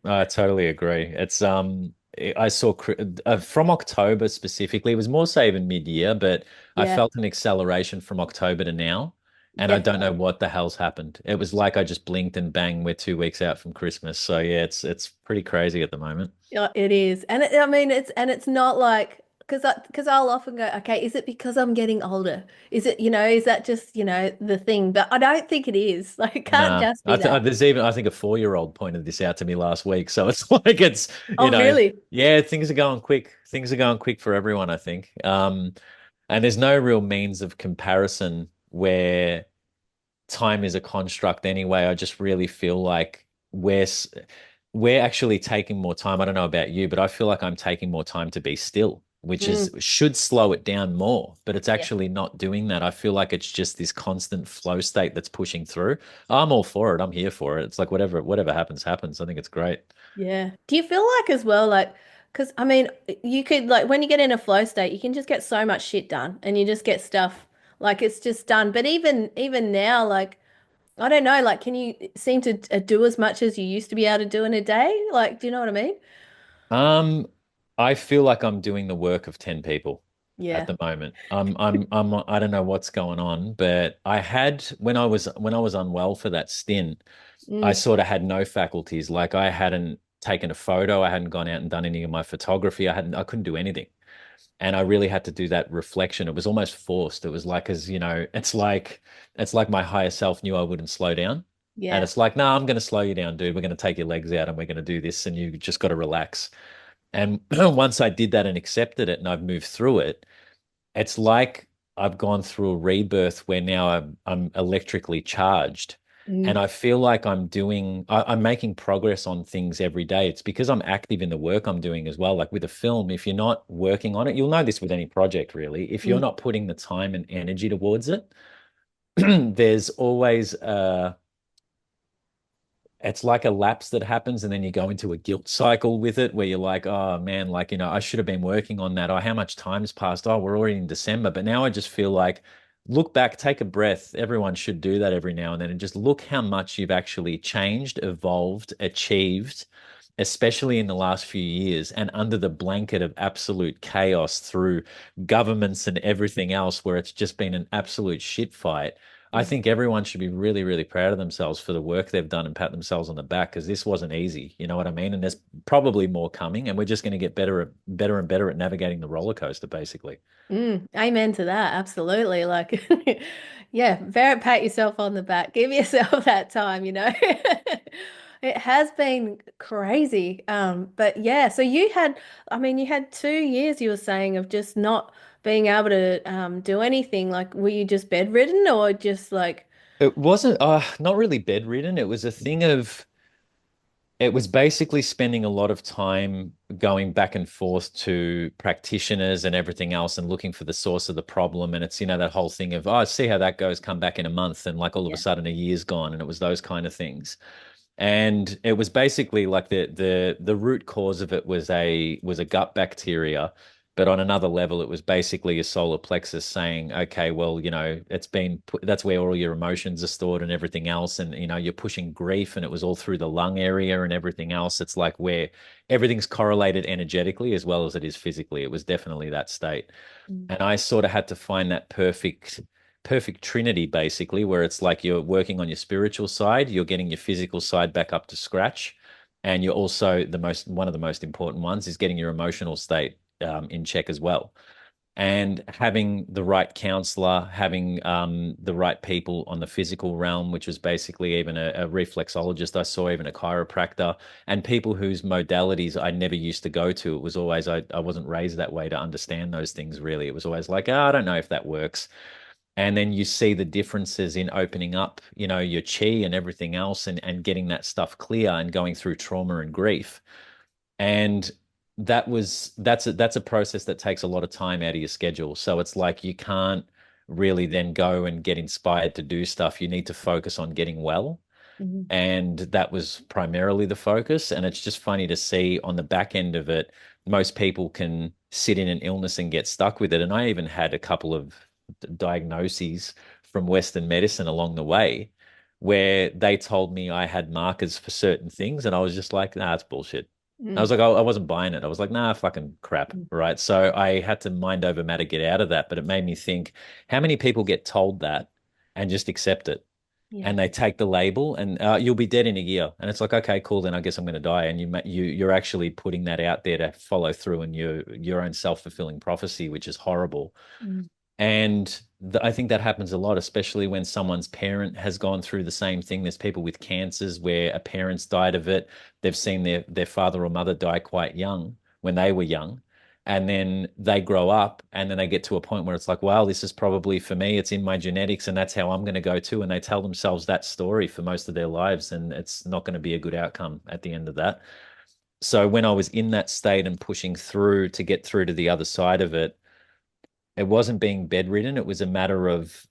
I totally agree. I saw from October specifically, it was more so even mid-year, but I Yeah, felt an acceleration from October to now, and I don't know definitely. what the hell's happened. It was like I just blinked and bang, we're 2 weeks out from Christmas. So yeah, it's pretty crazy at the moment. Yeah, it is. And I mean it's not like because I'll often go, okay, is it because I'm getting older? Is it, is that just, the thing? But I don't think it is. Like it can't Nah, just be that. there's even I think a 4-year-old pointed this out to me last week. So it's like Oh, really? yeah, things are going quick. Things are going quick for everyone, I think. And there's no real means of comparison where time is a construct anyway. I just really feel like we're actually taking more time. I don't know about you, but I feel like I'm taking more time to be still, which is Mm, should slow it down more, but it's yeah. actually not doing that. I feel like it's just this constant flow state that's pushing through. I'm all for it. I'm here for it. It's like whatever happens, happens. I think it's great. Yeah. Do you feel like as well, like, because I mean, you could like when you get in a flow state, you can just get so much shit done and you just get stuff like it's just done. But even now, like I don't know, like can you seem to do as much as you used to be able to do in a day? Like, do you know what I mean? Um, I feel like I'm doing the work of 10 people at Yeah. the moment. I don't know what's going on, but I had when I was unwell for that stint, I Mm, sort of had no faculties. Like I hadn't taken a photo, I hadn't gone out and done any of my photography. I couldn't do anything. And I really had to do that reflection. It was almost forced. It was like, as it's like my higher self knew I wouldn't slow down. And yeah. it's like, no, I'm going to slow you down, dude. We're going to take your legs out and we're going to do this. And you just got to relax. And once I did that and accepted it and I've moved through it, it's like I've gone through a rebirth where now I'm electrically charged. And Mm, I feel like I'm making progress on things every day. It's because I'm active in the work I'm doing as well. Like with a film, if you're not working on it, you'll know this with any project really. If you're mm, not putting the time and energy towards it, there's always it's like a lapse that happens and then you go into a guilt cycle with it where you're like, oh man, like, I should have been working on that. Oh, how much time's passed? Oh, we're already in December. But now I just feel like look back, take a breath. Everyone should do that every now and then and just look how much you've actually changed, evolved, achieved, especially in the last few years and under the blanket of absolute chaos through governments and everything else where it's just been an absolute shit fight. I mm. think everyone should be really, really proud of themselves for the work they've done and pat themselves on the back because this wasn't easy. You know what I mean? And there's probably more coming, and we're just going to get better and better at navigating the roller coaster, basically. Amen to that. Absolutely. Like, yeah, very pat yourself on the back. Give yourself that time, you know. It has been crazy. But yeah, so I mean, you had 2 years you were saying of just not being able to do anything. Like, were you just bedridden or just like, It wasn't not really bedridden. It was a thing of it was basically spending a lot of time going back and forth to practitioners and everything else and looking for the source of the problem. And it's, that whole thing of, oh, see how that goes, come back in a month. And like all of a yeah. sudden a year's gone. And it was those kind of things. And it was basically like the root cause of it was a gut bacteria, but on another level, it was basically a solar plexus saying, okay, well, that's where all your emotions are stored and everything else, and you're pushing grief, and it was all through the lung area and everything else. It's like where everything's correlated energetically as well as it is physically. It was definitely that state. Mm, And I sort of had to find that perfect trinity basically where it's like you're working on your spiritual side, you're getting your physical side back up to scratch, and you're also the most one of the most important ones is getting your emotional state in check as well. And having the right counselor, having the right people on the physical realm, which was basically even a reflexologist I saw, even a chiropractor, and people whose modalities I never used to go to. It was always, I wasn't raised that way to understand those things really. It was always like, I don't know if that works. And then you see the differences in opening up, your chi and everything else, and getting that stuff clear and going through trauma and grief. And that's a process that takes a lot of time out of your schedule. So it's like you can't really then go and get inspired to do stuff. You need to focus on getting well. mhm. And that was primarily the focus. And it's just funny to see on the back end of it, most people can sit in an illness and get stuck with it. And I even had a couple of diagnoses from Western medicine along the way where they told me I had markers for certain things. And I was just like, nah, it's bullshit. I was Mm, like, I wasn't buying it. I was like, nah, fucking crap. mm. Right. So I had to mind over matter, get out of that. But it made me think, how many people get told that and just accept it? Yeah. And they take the label and you'll be dead in a year. And it's like, okay, cool, then I guess I'm going to die. And you're actually putting that out there to follow through in your own self-fulfilling prophecy, which is horrible. Mm, And I think that happens a lot, especially when someone's parent has gone through the same thing. There's people with cancers where a parent's died of it. They've seen their father or mother die quite young when they were young. And then they grow up and then they get to a point where it's like, wow, this is probably for me. It's in my genetics and that's how I'm going to go too. And they tell themselves that story for most of their lives. And it's not going to be a good outcome at the end of that. So when I was in that state and pushing through to get through to the other side of it, it wasn't being bedridden. It was a matter of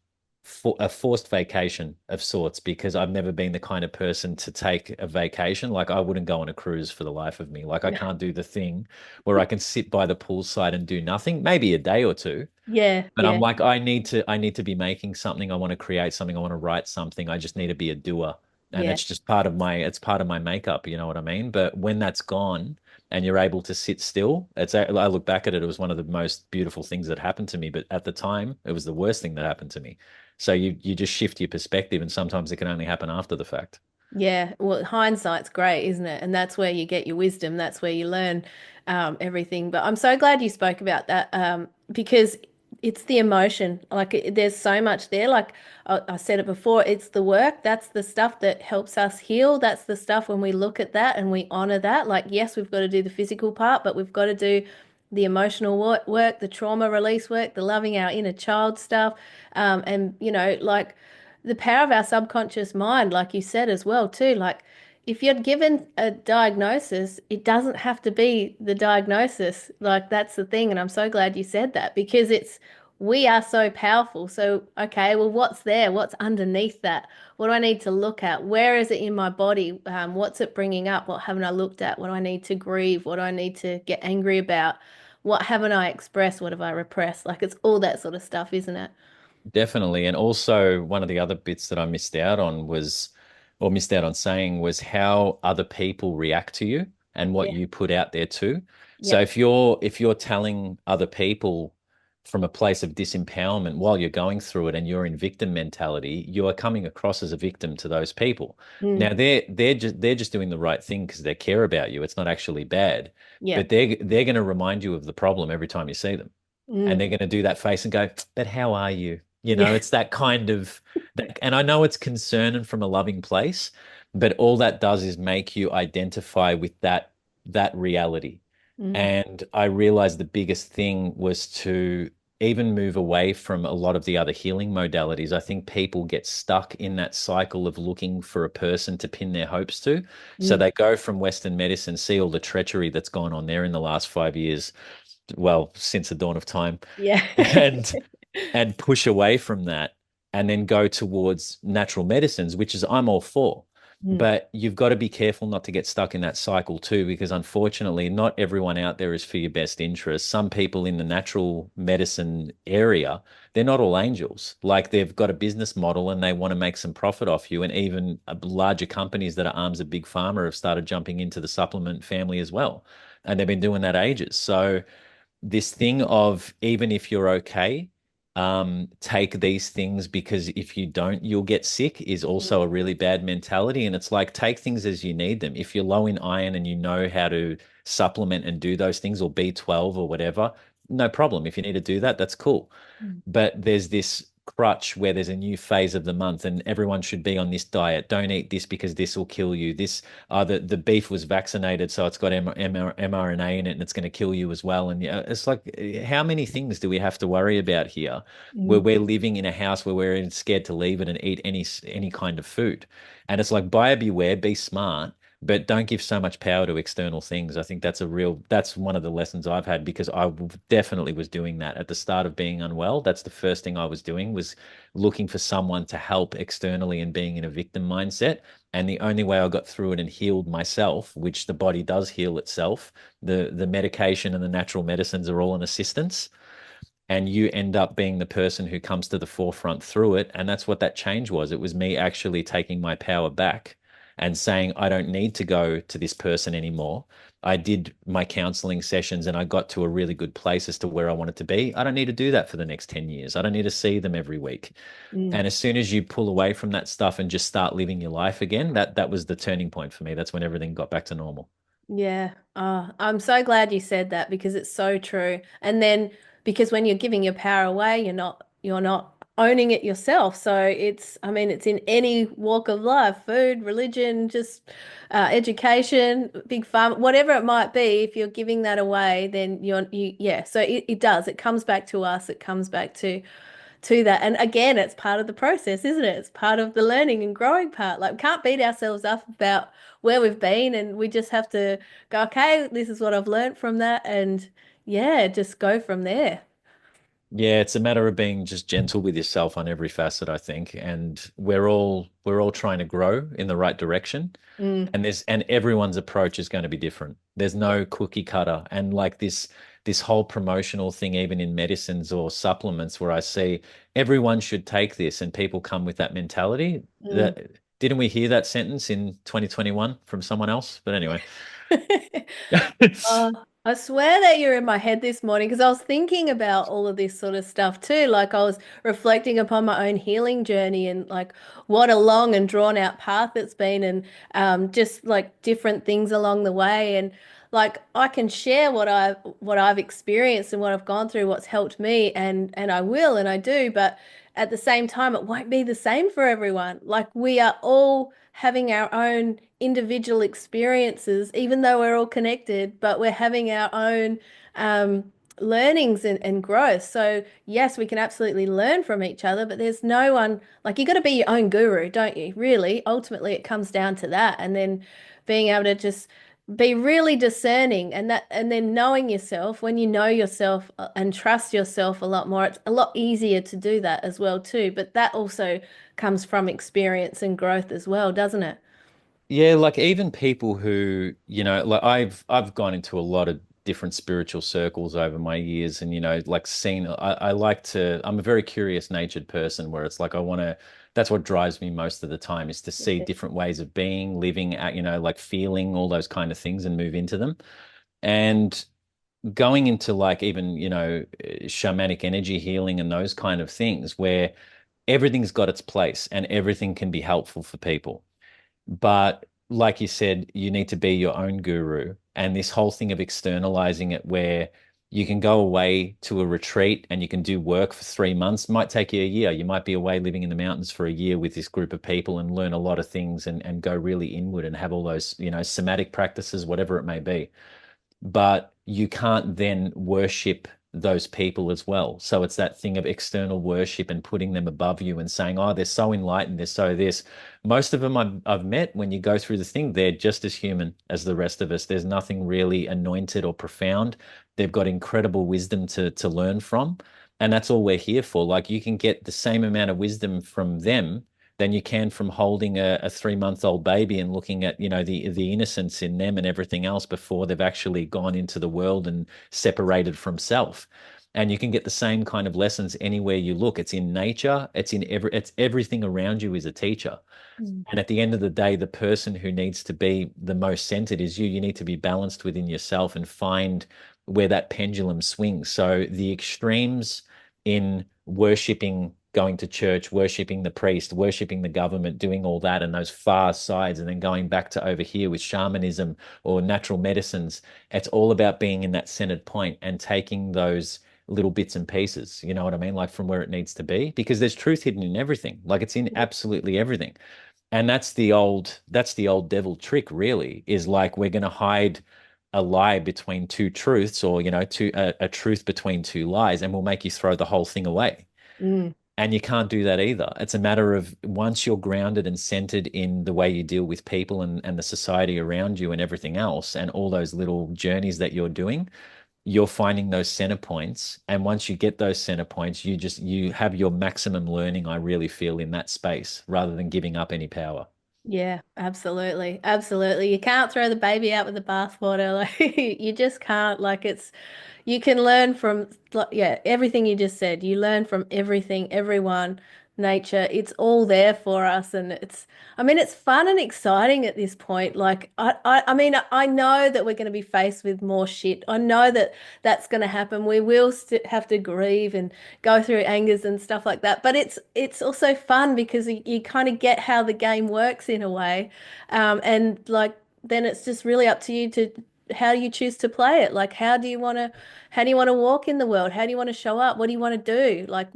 a forced vacation of sorts because I've never been the kind of person to take a vacation. Like I wouldn't go on a cruise for the life of me. Like I can't do the thing where I can sit by the poolside and do nothing, maybe a day or two. yeah. But I'm Yeah. like, I need to be making something. I want to create something. I want to write something. I just need to be a doer. And Yeah. it's part of my makeup, you know what I mean? But when that's gone and you're able to sit still, I look back at it, it was one of the most beautiful things that happened to me. But at the time, it was the worst thing that happened to me. So you just shift your perspective, and sometimes it can only happen after the fact. Yeah, well, hindsight's great, isn't it? And that's where you get your wisdom. That's where you learn everything. But I'm so glad you spoke about that because it's the emotion. Like, there's so much there. Like I said it before, it's the work. That's the stuff that helps us heal. That's the stuff when we look at that and we honor that. Like, yes, we've got to do the physical part, but we've got to do the emotional work, the trauma release work, the loving our inner child stuff, and like the power of our subconscious mind, like you said as well, too. Like if you're given a diagnosis, it doesn't have to be the diagnosis. Like that's the thing, and I'm so glad you said that because we are so powerful. So, okay, well, what's there? What's underneath that? What do I need to look at? Where is it in my body? What's it bringing up? What haven't I looked at? What do I need to grieve? What do I need to get angry about? What haven't I expressed? What have I repressed? Like it's all that sort of stuff, isn't it? Definitely. And also, one of the other bits that I missed out on saying was how other people react to you and what Yeah. you put out there too. So Yep. if you're telling other people from a place of disempowerment while you're going through it and you're in victim mentality, you are coming across as a victim to those people. Mm. Now they're just doing the right thing because they care about you. It's not actually bad, but Yep. they're going to remind you of the problem every time you see them. And Mm. they're going to do that face and go, but how are you? Yeah. It's that kind of that, and I know it's concern and from a loving place, but all that does is make you identify with that reality. Mm. And I realized the biggest thing was to even move away from a lot of the other healing modalities. I think people get stuck in that cycle of looking for a person to pin their hopes to. So Mm. they go from Western medicine, see all the treachery that's gone on there in the last 5 years, well, since the dawn of time, Yeah. and push away from that and then go towards natural medicines, which is I'm all for. Mm. But you've got to be careful not to get stuck in that cycle too, because unfortunately, not everyone out there is for your best interest. Some people in the natural medicine area, they're not all angels. Like they've got a business model and they want to make some profit off you. And even larger companies that are arms of big pharma have started jumping into the supplement family as well. And they've been doing that ages. So this thing of even if you're okay, take these things because if you don't, you'll get sick is also a really bad mentality. And it's like take things as you need them. If you're low in iron and you know how to supplement and do those things or B12 or whatever, no problem. If you need to do that, that's cool. Mm. But there's this crutch where there's a new phase of the month and everyone should be on this diet. Don't eat this because this will kill you. This the beef was vaccinated, so it's got mRNA in it and it's going to kill you as well. And yeah, it's like, how many things do we have to worry about here where Mm. we're living in a house where we're scared to leave it and eat any kind of food? And it's like buyer beware, be smart, but don't give so much power to external things. I think that's one of the lessons I've had because definitely was doing that at the start of being unwell. That's the first thing I was doing was looking for someone to help externally and being in a victim mindset. And the only way I got through it and healed myself, which the body does heal itself, the medication and the natural medicines are all an assistance, and you end up being the person who comes to the forefront through it. And that's what that change was. It was me actually taking my power back and saying, I don't need to go to this person anymore. I did my counseling sessions and I got to a really good place as to where I wanted to be. I don't need to do that for the next 10 years. I don't need to see them every week. Mm. And as soon as you pull away from that stuff and just start living your life again, that was the turning point for me. That's when everything got back to normal. Yeah. Oh, I'm so glad you said that because it's so true. And then because when you're giving your power away, you're not owning it yourself. So I mean, it's in any walk of life, food, religion, just education, big farm, whatever it might be. If you're giving that away, then yeah. So it does. It comes back to us. It comes back to that. And again, it's part of the process, isn't it? It's part of the learning and growing part. Like, we can't beat ourselves up about where we've been, and we just have to go, okay, this is what I've learned from that. And yeah, just go from there. Yeah, it's a matter of being just gentle with yourself on every facet, I think. And we're all trying to grow in the right direction. Mm. And everyone's approach is going to be different. There's Yeah. no cookie cutter. And like this whole promotional thing, even in medicines or supplements, where I see everyone should take this and people come with that mentality. Mm. That didn't we hear that sentence in 2021 from someone else? But anyway. Oh, I swear that you're in my head this morning because I was thinking about all of this sort of stuff too. Like I was reflecting upon my own healing journey and like what a long and drawn out path it's been and just like different things along the way. And like I can share what I've experienced and what I've gone through, what's helped me and I will and I do, but at the same time it won't be the same for everyone. Like we are all having our own individual experiences, even though we're all connected, but we're having our own learnings and growth. So yes, we can absolutely learn from each other, but there's no one like you got to be your own guru, don't you? Really, ultimately, it comes down to that, and then being able to just be really discerning and then knowing yourself when you know yourself and trust yourself a lot more, it's a lot easier to do that as well too. But that also comes from experience and growth as well, doesn't it? Yeah, like even people who, like I've gone into a lot of different spiritual circles over my years and like seen I like to I'm a very curious natured person where it's like I want to that's what drives me most of the time is to see different ways of being, living at, like feeling all those kind of things and move into them. And going into like even, shamanic energy healing and those kind of things where everything's got its place and everything can be helpful for people. But like you said, you need to be your own guru. And this whole thing of externalizing it, where you can go away to a retreat and you can do work for 3 months, might take you a year. You might be away living in the mountains for a year with this group of people and learn a lot of things and go really inward and have all those, somatic practices, whatever it may be, but you can't then worship those people as well. So it's that thing of external worship and putting them above you and saying, oh, they're so enlightened, they're so this. Most of them I've met when you go through the thing, they're just as human as the rest of us. There's nothing really anointed or profound. They've got incredible wisdom to learn from. And that's all we're here for. Like you can get the same amount of wisdom from them than you can from holding a 3-month-old baby and looking at, the innocence in them and everything else before they've actually gone into the world and separated from self. And you can get the same kind of lessons anywhere you look. It's in nature. It's everything around you is a teacher. Mm. And at the end of the day, the person who needs to be the most centered is you. You need to be balanced within yourself and find where that pendulum swings. So the extremes in worshiping, going to church, worshiping the priest, worshiping the government, doing all that, and those far sides, and then going back to over here with shamanism or natural medicines. It's all about being in that centered point and taking those little bits and pieces, you know what I mean? Like from where it needs to be, because there's truth hidden in everything. Like it's in absolutely everything. And that's the old devil trick, really, is like we're going to hide a lie between two truths or, a truth between two lies, and we'll make you throw the whole thing away. Mm. And you can't do that either. It's a matter of once you're grounded and centered in the way you deal with people and the society around you and everything else, and all those little journeys that you're doing, you're finding those center points. And once you get those center points, you have your maximum learning, I really feel, in that space rather than giving up any power. Yeah, absolutely. Absolutely. You can't throw the baby out with the bathwater. Like you just can't. Like it's you can learn from like, yeah, everything you just said. You learn from everything, everyone, nature. It's all there for us and I mean it's fun and exciting at this point. Like I mean I know that we're going to be faced with more shit. I know that that's going to happen. We will st have to grieve and go through angers and stuff like that. But it's also fun because you kind of get how the game works in a way, and like then it's just really up to you to how you choose to play it. Like how do you want to walk in the world? How do you want to show up? What do you want to do? Like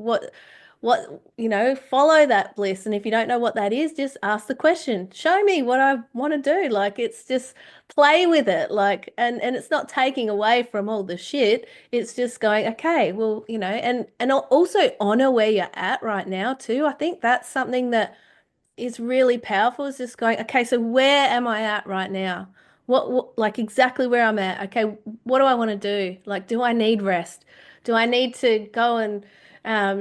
follow that bliss. And if you don't know what that is, just ask the question. Show me what I want to do. Like it's just play with it. Like and it's not taking away from all the shit. It's just going, okay, well, and also honor where you're at right now too. I think that's something that is really powerful is just going, okay, so where am I at right now? Like exactly where I'm at. Okay, what do I want to do? Like, do I need rest? Do I need to go and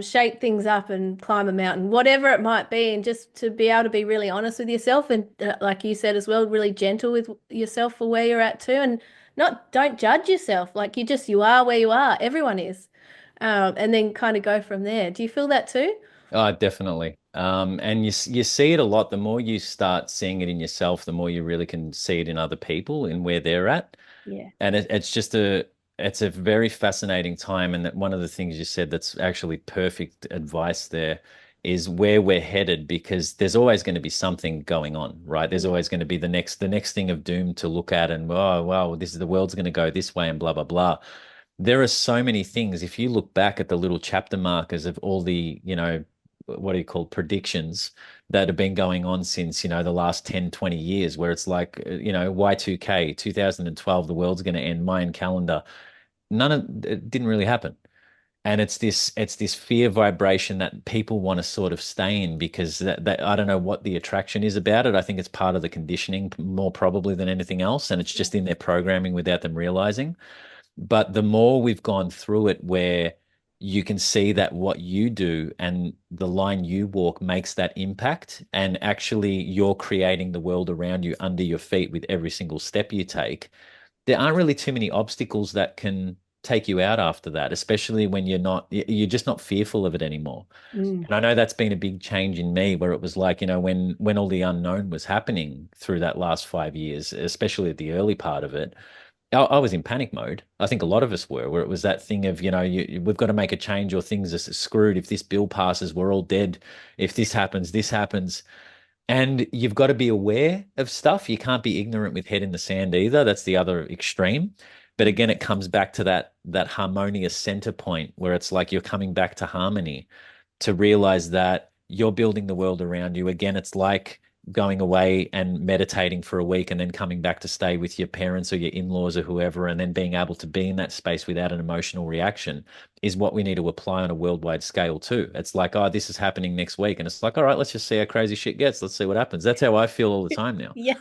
shake things up and climb a mountain? Whatever it might be, and just to be able to be really honest with yourself and, like you said as well, really gentle with yourself for where you're at too, and not don't judge yourself. Like you are where you are. Everyone is, and then kind of go from there. Do you feel that too? Oh, definitely. And you see it a lot. The more you start seeing it in yourself, the more you really can see it in other people and where they're at. Yeah. And it's a very fascinating time. And that one of the things you said that's actually perfect advice there is where we're headed, because there's always going to be something going on, right? There's always going to be the next thing of doom to look at, and oh wow, the world's going to go this way and blah blah blah. There are so many things. If you look back at the little chapter markers of all the, what do you call predictions that have been going on since, the last 10, 20 years, where it's like, Y2K, 2012, the world's going to end, Mayan calendar. none of it didn't really happen. And it's this fear vibration that people want to sort of stay in because that I don't know what the attraction is about it. I think it's part of the conditioning more probably than anything else, and it's Yeah. just in their programming without them realizing. But the more we've gone through it, where you can see that what you do and the line you walk makes that impact, and actually you're creating the world around you under your feet with every single step you take, there aren't really too many obstacles that can take you out after that, especially when you're just not fearful of it anymore. Mm. And I know that's been a big change in me where it was like, when all the unknown was happening through that last 5 years, especially at the early part of it, I was in panic mode. I think a lot of us were, where it was that thing of, we've got to make a change or things are screwed. If this bill passes, we're all dead. If this happens, this happens. And you've got to be aware of stuff. You can't be ignorant with head in the sand either. That's the other extreme. But again, it comes back to that harmonious center point where it's like you're coming back to harmony to realize that you're building the world around you. Again, it's like going away and meditating for a week and then coming back to stay with your parents or your in-laws or whoever, and then being able to be in that space without an emotional reaction is what we need to apply on a worldwide scale too. It's like, oh, this is happening next week. And it's like, all right, let's just see how crazy shit gets. Let's see what happens. That's how I feel all the time now. Yeah.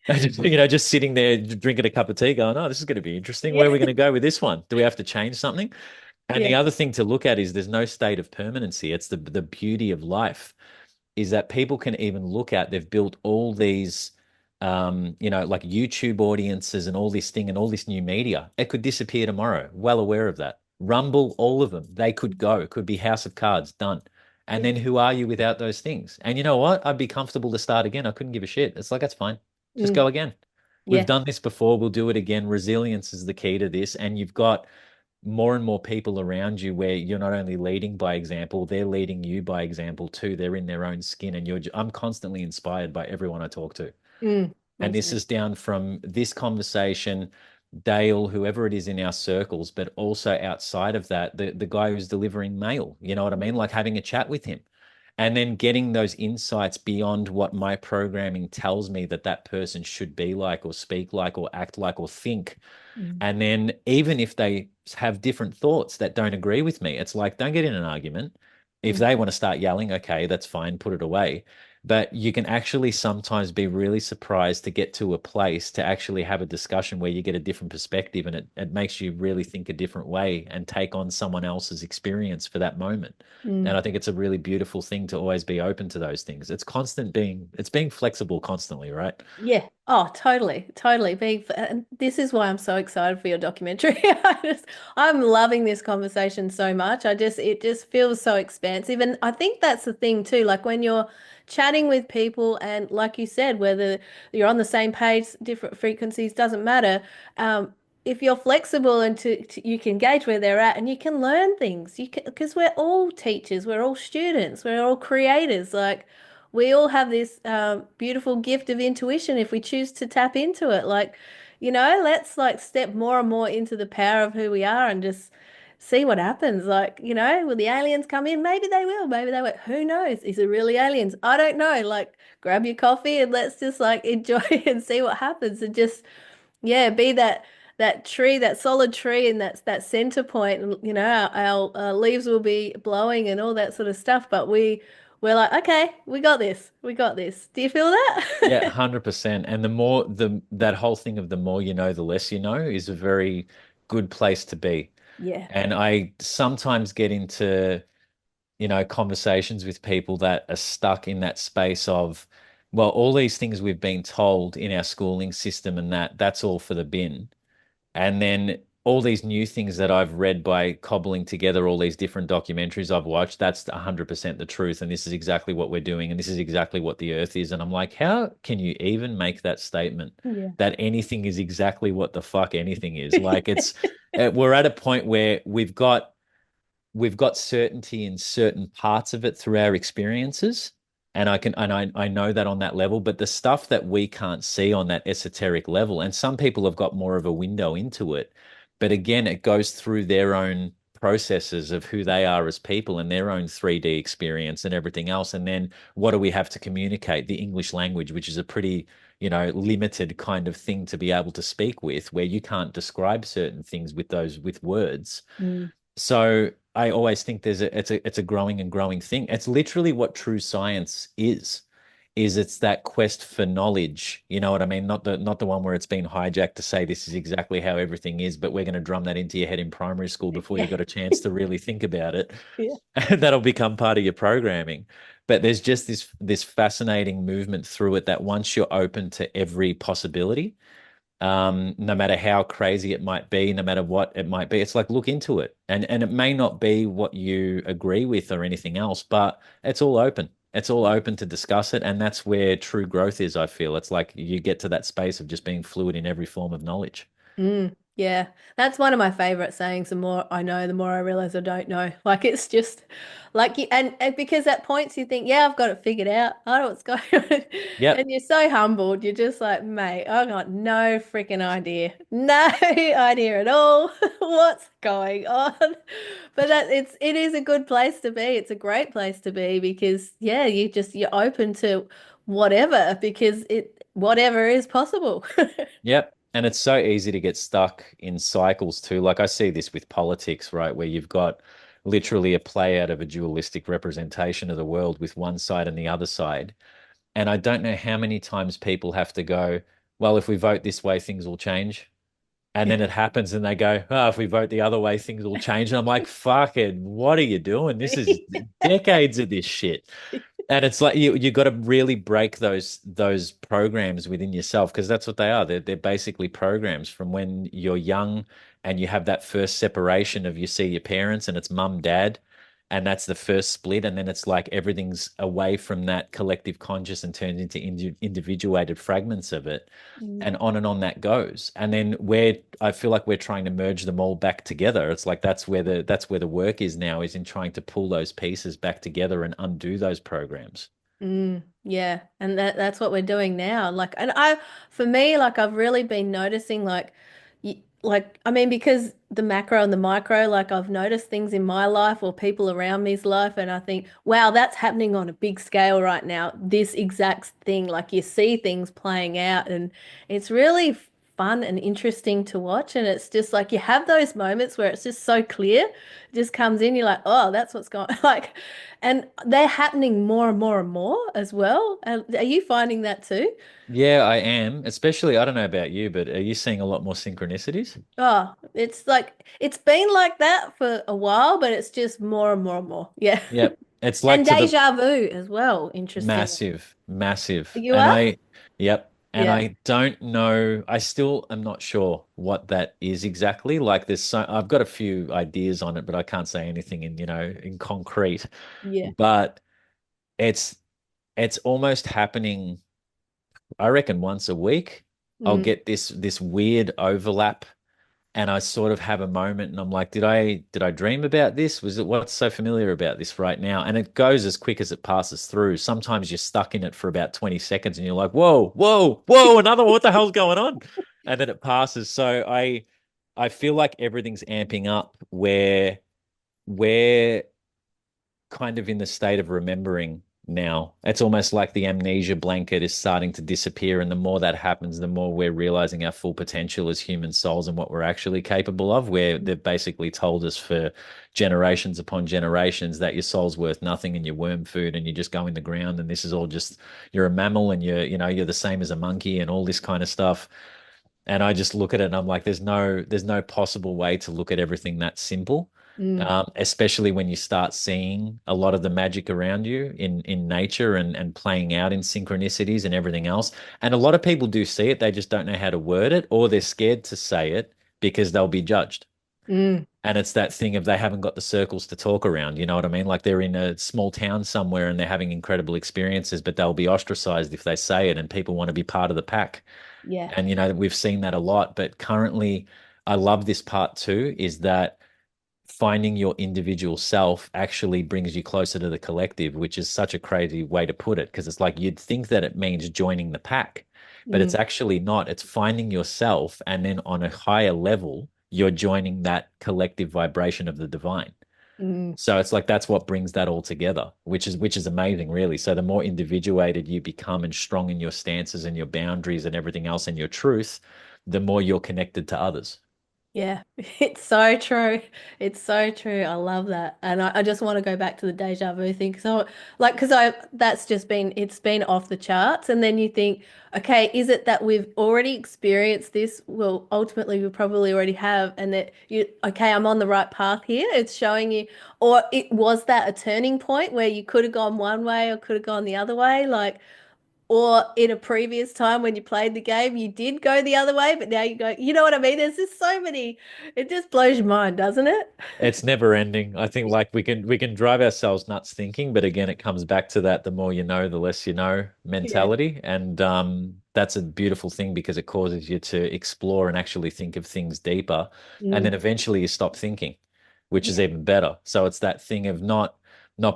Just sitting there drinking a cup of tea going, oh, this is going to be interesting. Where Yeah. are we going to go with this one? Do we have to change something? And the Yeah. other thing to look at is there's no state of permanency. It's the beauty of life is that people can even look at, they've built all these, like YouTube audiences and all this thing and all this new media. It could disappear tomorrow. Well aware of that. Rumble, all of them, they could go. It could be House of Cards, done. And Yeah. then who are you without those things? And you know what? I'd be comfortable to start again. I couldn't give a shit. It's like, that's fine. Just Mm. go again. We've Yeah. done this before. We'll do it again. Resilience is the key to this. And you've got more and more people around you where you're not only leading by example, they're leading you by example too. They're in their own skin, and I'm constantly inspired by everyone I talk to. Mm. And this Awesome. is down from this conversation, Dale, whoever it is in our circles, but also outside of that, the guy who's delivering mail, you know what I mean? Like having a chat with him and then getting those insights beyond what my programming tells me that that person should be like or speak like or act like or think. Mm. And then even if they have different thoughts that don't agree with me, it's like, don't get in an argument. If Mm. they want to start yelling, okay, that's fine, put it away. But you can actually sometimes be really surprised to get to a place to actually have a discussion where you get a different perspective, and it makes you really think a different way and take on someone else's experience for that moment. And Mm. I think it's a really beautiful thing to always be open to those things. It's being flexible constantly, right? Yeah. Oh, totally, totally. And this is why I'm so excited for your documentary. I'm loving this conversation so much. It just feels so expansive. And I think that's the thing too. Like when you're chatting with people and like you said, whether you're on the same page, different frequencies, doesn't matter. Um, if you're flexible and you can gauge where they're at and you can learn things, you can, because we're all teachers, we're all students, we're all creators. Like, we all have this beautiful gift of intuition if we choose to tap into it. Like, let's like step more and more into the power of who we are and just see what happens. Like, will the aliens come in? Maybe they will. Maybe they won't. Who knows? Is it really aliens? I don't know. Like, grab your coffee and let's just like enjoy and see what happens and just, yeah, be that tree, that solid tree, and that's that center point. And our leaves will be blowing and all that sort of stuff. But we're like, okay, we got this. We got this. Do you feel Yeah, that? 100%. And the more that whole thing of the more you know, the less you know is a very good place to be. Yeah. And I sometimes get into, conversations with people that are stuck in that space of, well, all these things we've been told in our schooling system and that's all for the bin. And then all these new things that I've read by cobbling together all these different documentaries I've watched, that's 100% the truth. And this is exactly what we're doing. And this is exactly what the earth is. And I'm like, how can you even make that statement Yeah. that anything is exactly what the fuck anything is? Like we're at a point where we've got certainty in certain parts of it through our experiences. And I know that on that level, but the stuff that we can't see on that esoteric level, and some people have got more of a window into it, but again, it goes through their own processes of who they are as people and their own 3D experience and everything else. And then what do we have to communicate? The English language, which is a pretty, limited kind of thing to be able to speak with, where you can't describe certain things with those with words. Mm. So I always think it's a growing and growing thing. It's literally what true science is it's that quest for knowledge. You know what I mean? Not the one where it's been hijacked to say this is exactly how everything is, but we're going to drum that into your head in primary school before you Yeah. got a chance to really think about it. Yeah. And that'll become part of your programming. But there's just this fascinating movement through it that once you're open to every possibility, no matter how crazy it might be, no matter what it might be, it's like look into it. And it may not be what you agree with or anything else, but it's all open. It's all open to discuss it. And that's where true growth is, I feel. It's like you get to that space of just being fluid in every form of knowledge. Yeah, that's one of my favorite sayings. The more I know, the more I realize I don't know. Like it's just like you, and because at points you think, yeah, I've got it figured out. I know what's going on. Yep. And you're so humbled. You're just like, mate, I've got no freaking idea. No idea at all what's going on. But it is a good place to be. It's a great place to be because yeah, you're open to whatever because whatever is possible. Yep. And it's so easy to get stuck in cycles too. Like I see this with politics, right? Where you've got literally a play out of a dualistic representation of the world with one side and the other side. And I don't know how many times people have to go, well, if we vote this way, things will change. And then it happens and they go, oh, if we vote the other way, things will change. And I'm like, fucking, what are you doing? This is decades of this shit. And it's like you got to really break those programs within yourself because that's what they are. They're basically programs from when you're young and you have that first separation of you see your parents and it's mum, dad, and that's the first split. And then it's like everything's away from that collective conscious and turns into individuated fragments of it Mm. and on that goes. And then I feel like we're trying to merge them all back together. It's like that's where the work is now, is in trying to pull those pieces back together and undo those programs. Yeah, and that's what we're doing now. Like, and for me, like I've really been noticing, like I mean, because the macro and the micro, like I've noticed things in my life or people around me's life, and I think, wow, that's happening on a big scale right now. This exact thing, like you see things playing out, and it's really fun and interesting to watch. And it's just like you have those moments where it's just so clear, it just comes in, you're like, oh, that's what's going like, and they're happening more and more and more as well. Are you finding that too? Yeah, I am. Especially, I don't know about you, but are you seeing a lot more synchronicities? Oh, it's like it's been like that for a while, but it's just more and more and more. Yeah. Yep. It's like And to the deja vu as well. Interesting. massive, massive. You are? Yep. And Yeah. I don't know, I still am not sure what that is exactly. Like I've got a few ideas on it, but I can't say anything in concrete. Yeah. But it's it's almost happening, I reckon once a week. I'll Mm. get this weird overlap and I sort of have a moment and I'm like, did I dream about this? Was it what's so familiar about this right now? And it goes as quick as it passes through. Sometimes you're stuck in it for about 20 seconds and you're like, whoa, whoa, whoa, another one. What the hell's going on? And then it passes. So I feel like everything's amping up where we're kind of in the state of remembering now. It's almost like the amnesia blanket is starting to disappear. And the more that happens, the more we're realizing our full potential as human souls and what we're actually capable of. Where they've basically told us for generations upon generations that your soul's worth nothing and you're worm food and you just go in the ground and this is all just you're a mammal and you're the same as a monkey and all this kind of stuff. And I just look at it and I'm like, there's no possible way to look at everything that simple. Mm. Especially when you start seeing a lot of the magic around you in nature and playing out in synchronicities and everything else. And a lot of people do see it, they just don't know how to word it, or they're scared to say it because they'll be judged. Mm. And it's that thing of they haven't got the circles to talk around. You know what I mean? Like they're in a small town somewhere and they're having incredible experiences, but they'll be ostracized if they say it, and people want to be part of the pack. Yeah. And we've seen that a lot. But currently, I love this part too, is that finding your individual self actually brings you closer to the collective, which is such a crazy way to put it, because it's like you'd think that it means joining the pack, but Mm. it's actually not. It's finding yourself and then on a higher level you're joining that collective vibration of the divine. Mm. So it's like that's what brings that all together, which is amazing, really. So the more individuated you become and strong in your stances and your boundaries and everything else and your truth, the more you're connected to others. Yeah, it's so true. It's so true. I love that. And I just want to go back to the deja vu thing. So, like, because that's just been, it's been off the charts. And then you think, okay, is it that we've already experienced this? Well, ultimately, we probably already have. And that okay, I'm on the right path here. It's showing you, or it was that a turning point where you could have gone one way or could have gone the other way. Like, or in a previous time when you played the game, you did go the other way, but now you go, you know what I mean? There's just so many, it just blows your mind, doesn't it? It's never ending. I think like we can drive ourselves nuts thinking, but again, it comes back to that the more you know, the less you know Yeah. mentality. And that's a beautiful thing because it causes you to explore and actually think of things deeper. And then Mm, eventually you stop thinking, which is yeah. even better. So it's that thing of not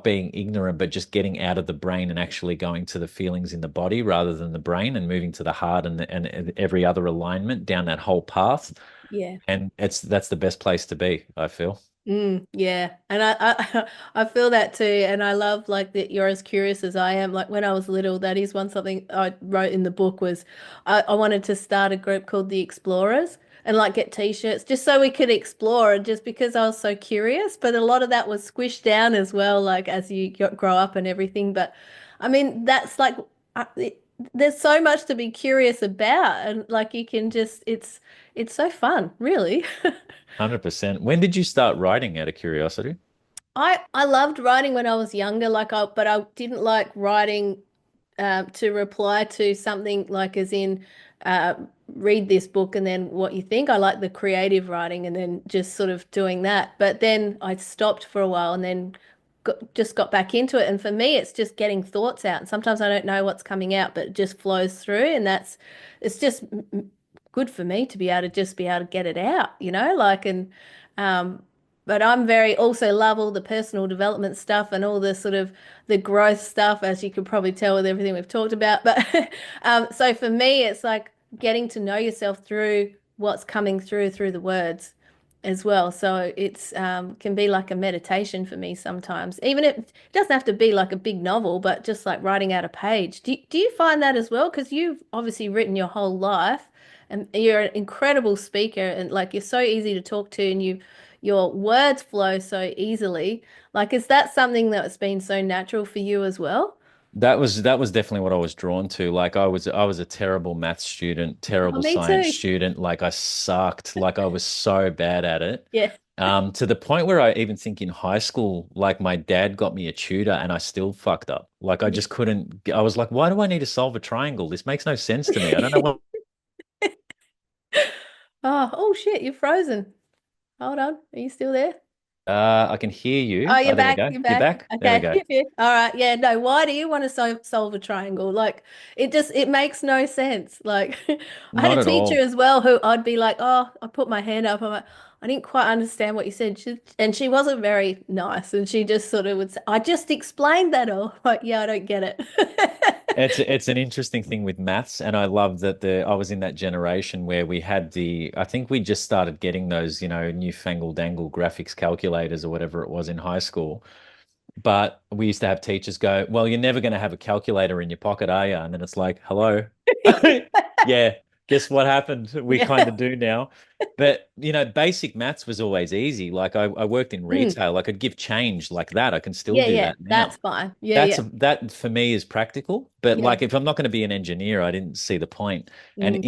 being ignorant, but just getting out of the brain and actually going to the feelings in the body rather than the brain and moving to the heart and every other alignment down that whole path. Yeah. And that's the best place to be, I feel. Yeah, and I feel that too, and I love like that you're as curious as I am. Like when I was little, that is one something I wrote in the book was I wanted to start a group called the Explorers and like get t-shirts just so we could explore, and just because I was so curious. But a lot of that was squished down as well, like as you grow up and everything. But I mean, that's like there's so much to be curious about, and like you can just it's so fun, really. 100%. When did you start writing out of curiosity? I loved writing when I was younger, but I didn't like writing to reply to something like as in uh, read this book and then what you think. I like the creative writing and then just sort of doing that. But then I stopped for a while and then just got back into it. And for me, it's just getting thoughts out. And sometimes I don't know what's coming out, but it just flows through. And it's just good for me to be able to just be able to get it out, like, um, but I'm very also love all the personal development stuff and all the sort of the growth stuff, as you could probably tell with everything we've talked about. But so for me, it's like getting to know yourself through what's coming through the words as well. So it's can be like a meditation for me sometimes. Even if it doesn't have to be like a big novel, but just like writing out a page. Do you find that as well? Because you've obviously written your whole life and you're an incredible speaker and like you're so easy to talk to and your words flow so easily. Like, is that something that's been so natural for you as well? That was definitely what I was drawn to. Like I was a terrible math student, Oh, terrible me science too. student. Like I sucked. Like I was so bad at it. Yeah. To the point where I even think in high school, like my dad got me a tutor and I still fucked up. Like I just couldn't. I was like, why do I need to solve a triangle? This makes no sense to me. I don't know what. Oh shit, you're frozen. Hold on. Are you still there? I can hear Oh, you. Oh, you're there we back. go. You're You're back. back. There we Okay. go. All right. Yeah. No. Why do you want to solve a triangle? Like, it makes no sense. Like, I had a Not at teacher all. as well who I'd be like, oh, I put my hand up. I'm like, I didn't quite understand what you said. And she wasn't very nice. And she just sort of would say, I just explained that all. Like, yeah, I don't get it. It's an interesting thing with maths, and I love that the I was in that generation where we had I think we just started getting those, newfangled dangle graphics calculators or whatever it was in high school. But we used to have teachers go, "Well, you're never going to have a calculator in your pocket, are you?" And then it's like, "Hello." Yeah, guess what happened? We kind Yeah. of do now. But, basic maths was always easy. Like I worked in Mm. retail. I could give change like that. I can still Yeah. do Yeah. that That's now. fine. Yeah. That's Yeah. that for me is practical. But Yeah. like if I'm not going to be an engineer, I didn't see the point. And Mm.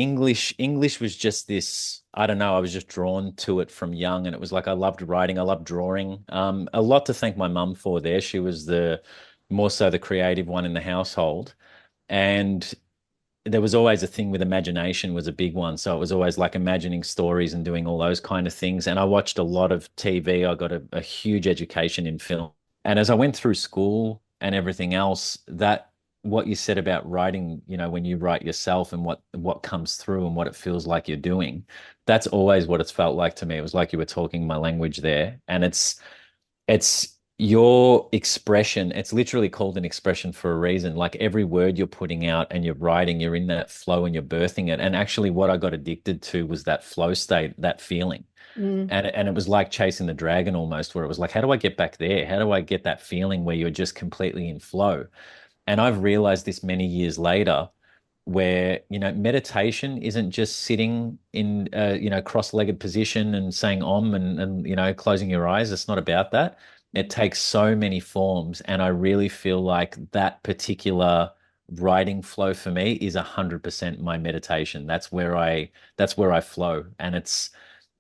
English was just this, I don't know, I was just drawn to it from young. And it was like I loved writing, I loved drawing. A lot to thank my mum for there. She was the more so the creative one in the household. And there was always a thing with imagination was a big one. So it was always like imagining stories and doing all those kind of things. And I watched a lot of TV. I got a huge education in film. And as I went through school and everything else, that what you said about writing, when you write yourself and what comes through and what it feels like you're doing, that's always what it's felt like to me. It was like you were talking my language there. And it's your expression, it's literally called an expression for a reason. Like every word you're putting out and you're writing, you're in that flow and you're birthing it. And actually, what I got addicted to was that flow state, that feeling. Mm, And it was like chasing the dragon almost, where it was like, how do I get back there? How do I get that feeling where you're just completely in flow? And I've realized this many years later where, meditation isn't just sitting in cross-legged position and saying om and closing your eyes. It's not about that. It takes so many forms. And I really feel like that particular writing flow for me is 100% my meditation. That's where I flow. And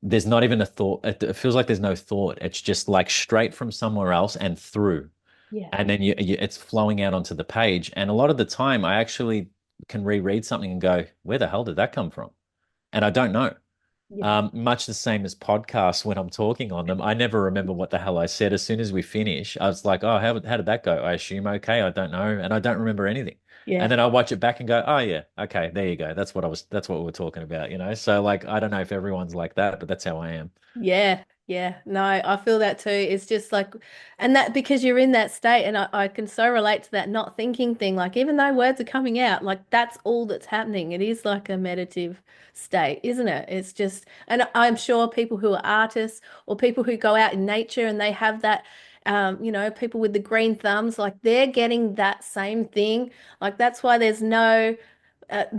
there's not even a thought. It feels like there's no thought. It's just like straight from somewhere else and through, yeah. and then it's flowing out onto the page. And a lot of the time, I actually can reread something and go, "Where the hell did that come from?" And I don't know. Yeah. Much the same as podcasts when I'm talking on them. I never remember what the hell I said. As soon as we finish, I was like, "Oh, how did that go?" I assume okay. I don't know, and I don't remember anything. And Yeah. then I watch it back and go, "Oh yeah, okay, there you go. That's what we were talking about." So like, I don't know if everyone's like that, but that's how I am. Yeah, yeah. No, I feel that too. It's just like, and that because you're in that state, and I can so relate to that not thinking thing. Like, even though words are coming out, like, that's all that's happening. It is like a meditative state, isn't it? It's just, and I'm sure people who are artists or people who go out in nature and they have that, people with the green thumbs, like, they're getting that same thing. Like, that's why there's no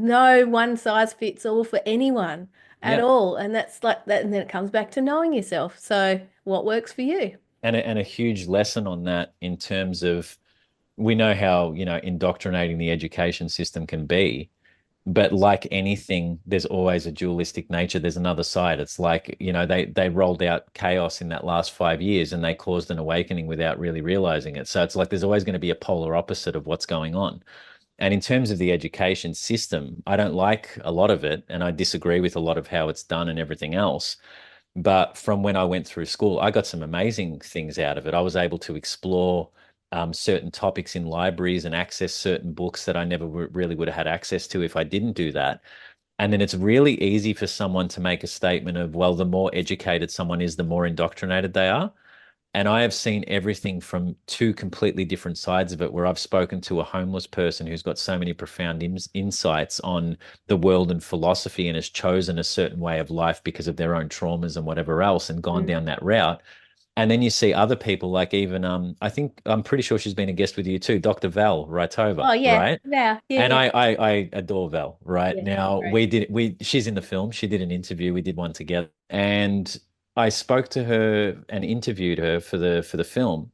one size fits all for anyone at Yeah. all. And that's like that. And then it comes back to knowing yourself. So what works for you? And a huge lesson on that in terms of we know how, indoctrinating the education system can be. But like anything, there's always a dualistic nature. There's another side. It's like, they rolled out chaos in that last 5 years and they caused an awakening without really realizing it. So it's like there's always going to be a polar opposite of what's going on. And in terms of the education system, I don't like a lot of it and I disagree with a lot of how it's done and everything else. But from when I went through school, I got some amazing things out of it. I was able to explore certain topics in libraries and access certain books that I never really would have had access to if I didn't do that. And then it's really easy for someone to make a statement of, well, the more educated someone is, the more indoctrinated they are. And I have seen everything from two completely different sides of it, where I've spoken to a homeless person who's got so many profound insights on the world and philosophy and has chosen a certain way of life because of their own traumas and whatever else and gone Mm. down that route. And then you see other people like even I think I'm pretty sure she's been a guest with you too, Dr. Val Oh Rightova, yeah, right? yeah, yeah, And yeah, I adore Val, right? yeah. Now Great. she's in the film. She did an interview. We did one together. And I spoke to her and interviewed her for the film.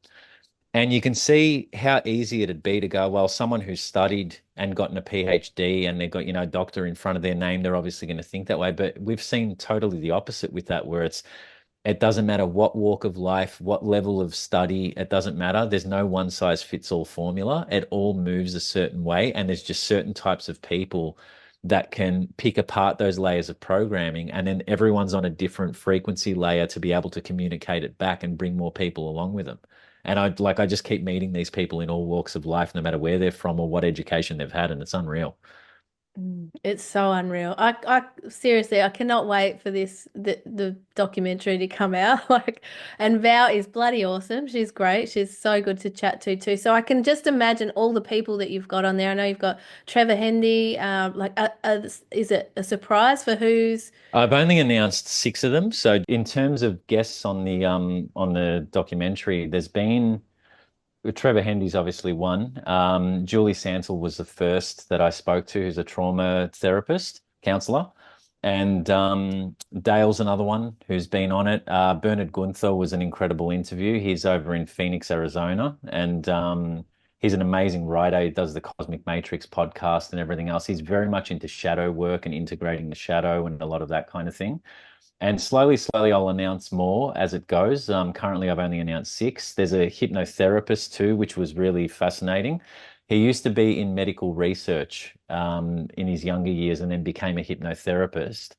And you can see how easy it'd be to go, well, someone who's studied and gotten a PhD and they've got, doctor in front of their name, they're obviously going to think that way. But we've seen totally the opposite with that, where it doesn't matter what walk of life, what level of study, it doesn't matter. There's no one size fits all formula. It all moves a certain way. And there's just certain types of people that can pick apart those layers of programming. And then everyone's on a different frequency layer to be able to communicate it back and bring more people along with them. And I just keep meeting these people in all walks of life, no matter where they're from or what education they've had. And it's unreal. It's so unreal. I seriously, I cannot wait for the documentary to come out. Like, and Val is bloody awesome. She's great. She's so good to chat to too. So I can just imagine all the people that you've got on there. I know you've got Trevor Hendy. Is it a surprise for who's? I've only announced six of them. So in terms of guests on the documentary, there's been Trevor Hendy's obviously one. Julie Sansel was the first that I spoke to, who's a trauma therapist, counselor. And Dale's another one who's been on it. Bernard Gunther was an incredible interview. He's over in Phoenix, Arizona, and he's an amazing writer. He does the Cosmic Matrix podcast and everything else. He's very much into shadow work and integrating the shadow and a lot of that kind of thing. And slowly, slowly, I'll announce more as it goes. Currently, I've only announced six. There's a hypnotherapist too, which was really fascinating. He used to be in medical research in his younger years and then became a hypnotherapist.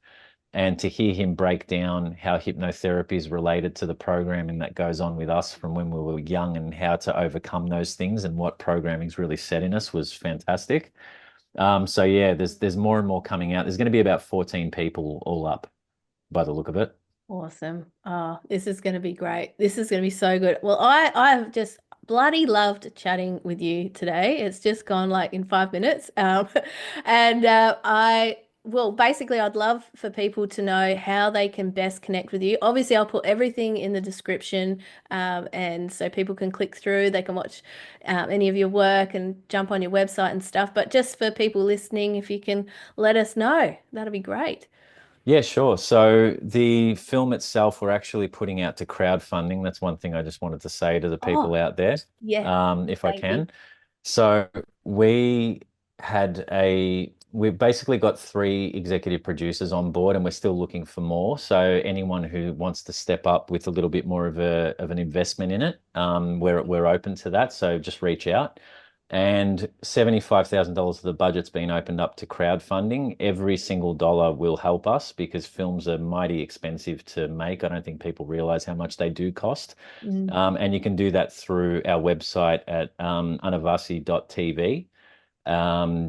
And to hear him break down how hypnotherapy is related to the programming that goes on with us from when we were young and how to overcome those things and what programming's really set in us was fantastic. So yeah, there's more and more coming out. There's going to be about 14 people all up by the look of it. Awesome. Oh, this is going to be great. This is going to be so good. Well, I've just bloody loved chatting with you today. It's just gone like in 5 minutes. And well, basically, I'd love for people to know how they can best connect with you. Obviously, I'll put everything in the description, and so people can click through. They can watch any of your work and jump on your website and stuff. But just for people listening, if you can let us know, that'd be great. Yeah, sure. So the film itself, we're actually putting out to crowdfunding. That's one thing I just wanted to say to the Oh, people out there, yes. if I Thank you. can. So we we've basically got three executive producers on board, and we're still looking for more. So anyone who wants to step up with a little bit more of an investment in it, we're open to that. So just reach out. And $75,000 of the budget's been opened up to crowdfunding. Every single dollar will help us because films are mighty expensive to make. I don't think people realize how much they do cost. Mm. And you can do that through our website at anavasi.tv,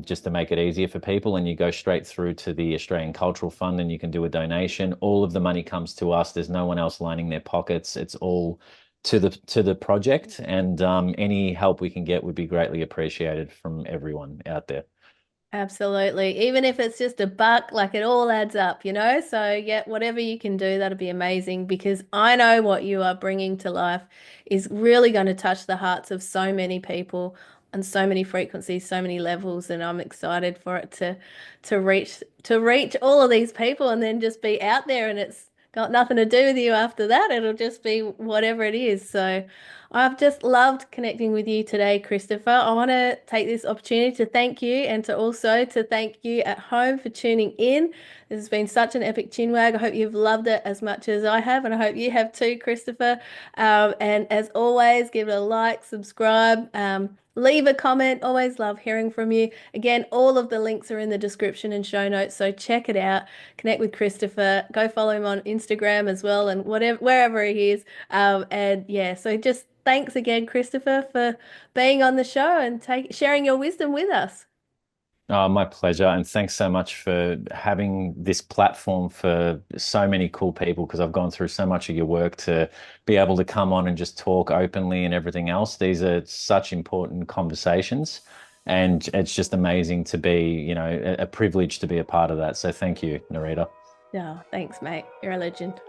just to make it easier for people. And you go straight through to the Australian Cultural Fund and you can do a donation. All of the money comes to us. There's no one else lining their pockets. It's all to the project. And any help we can get would be greatly appreciated from everyone out there. Absolutely. Even if it's just a buck, like it all adds up, you know? So, yeah, whatever you can do, that'll be amazing because I know what you are bringing to life is really going to touch the hearts of so many people on so many frequencies, so many levels, and I'm excited for it to reach all of these people and then just be out there and it's got nothing to do with you after that. It'll just be whatever it is. So, I've just loved connecting with you today, Christopher. I want to take this opportunity to thank you and to also to thank you at home for tuning in. This has been such an epic chinwag. I hope you've loved it as much as I have, and I hope you have too, Christopher. And as always, give it a like, subscribe, leave a comment. Always love hearing from you. Again, all of the links are in the description and show notes, so check it out. Connect with Christopher. Go follow him on Instagram as well, and whatever wherever he is. And yeah, so just thanks again, Christopher, for being on the show and sharing your wisdom with us. Oh, my pleasure. And thanks so much for having this platform for so many cool people because I've gone through so much of your work to be able to come on and just talk openly and everything else. These are such important conversations. And it's just amazing to be, a privilege to be a part of that. So thank you, Narita. No, thanks, mate. You're a legend.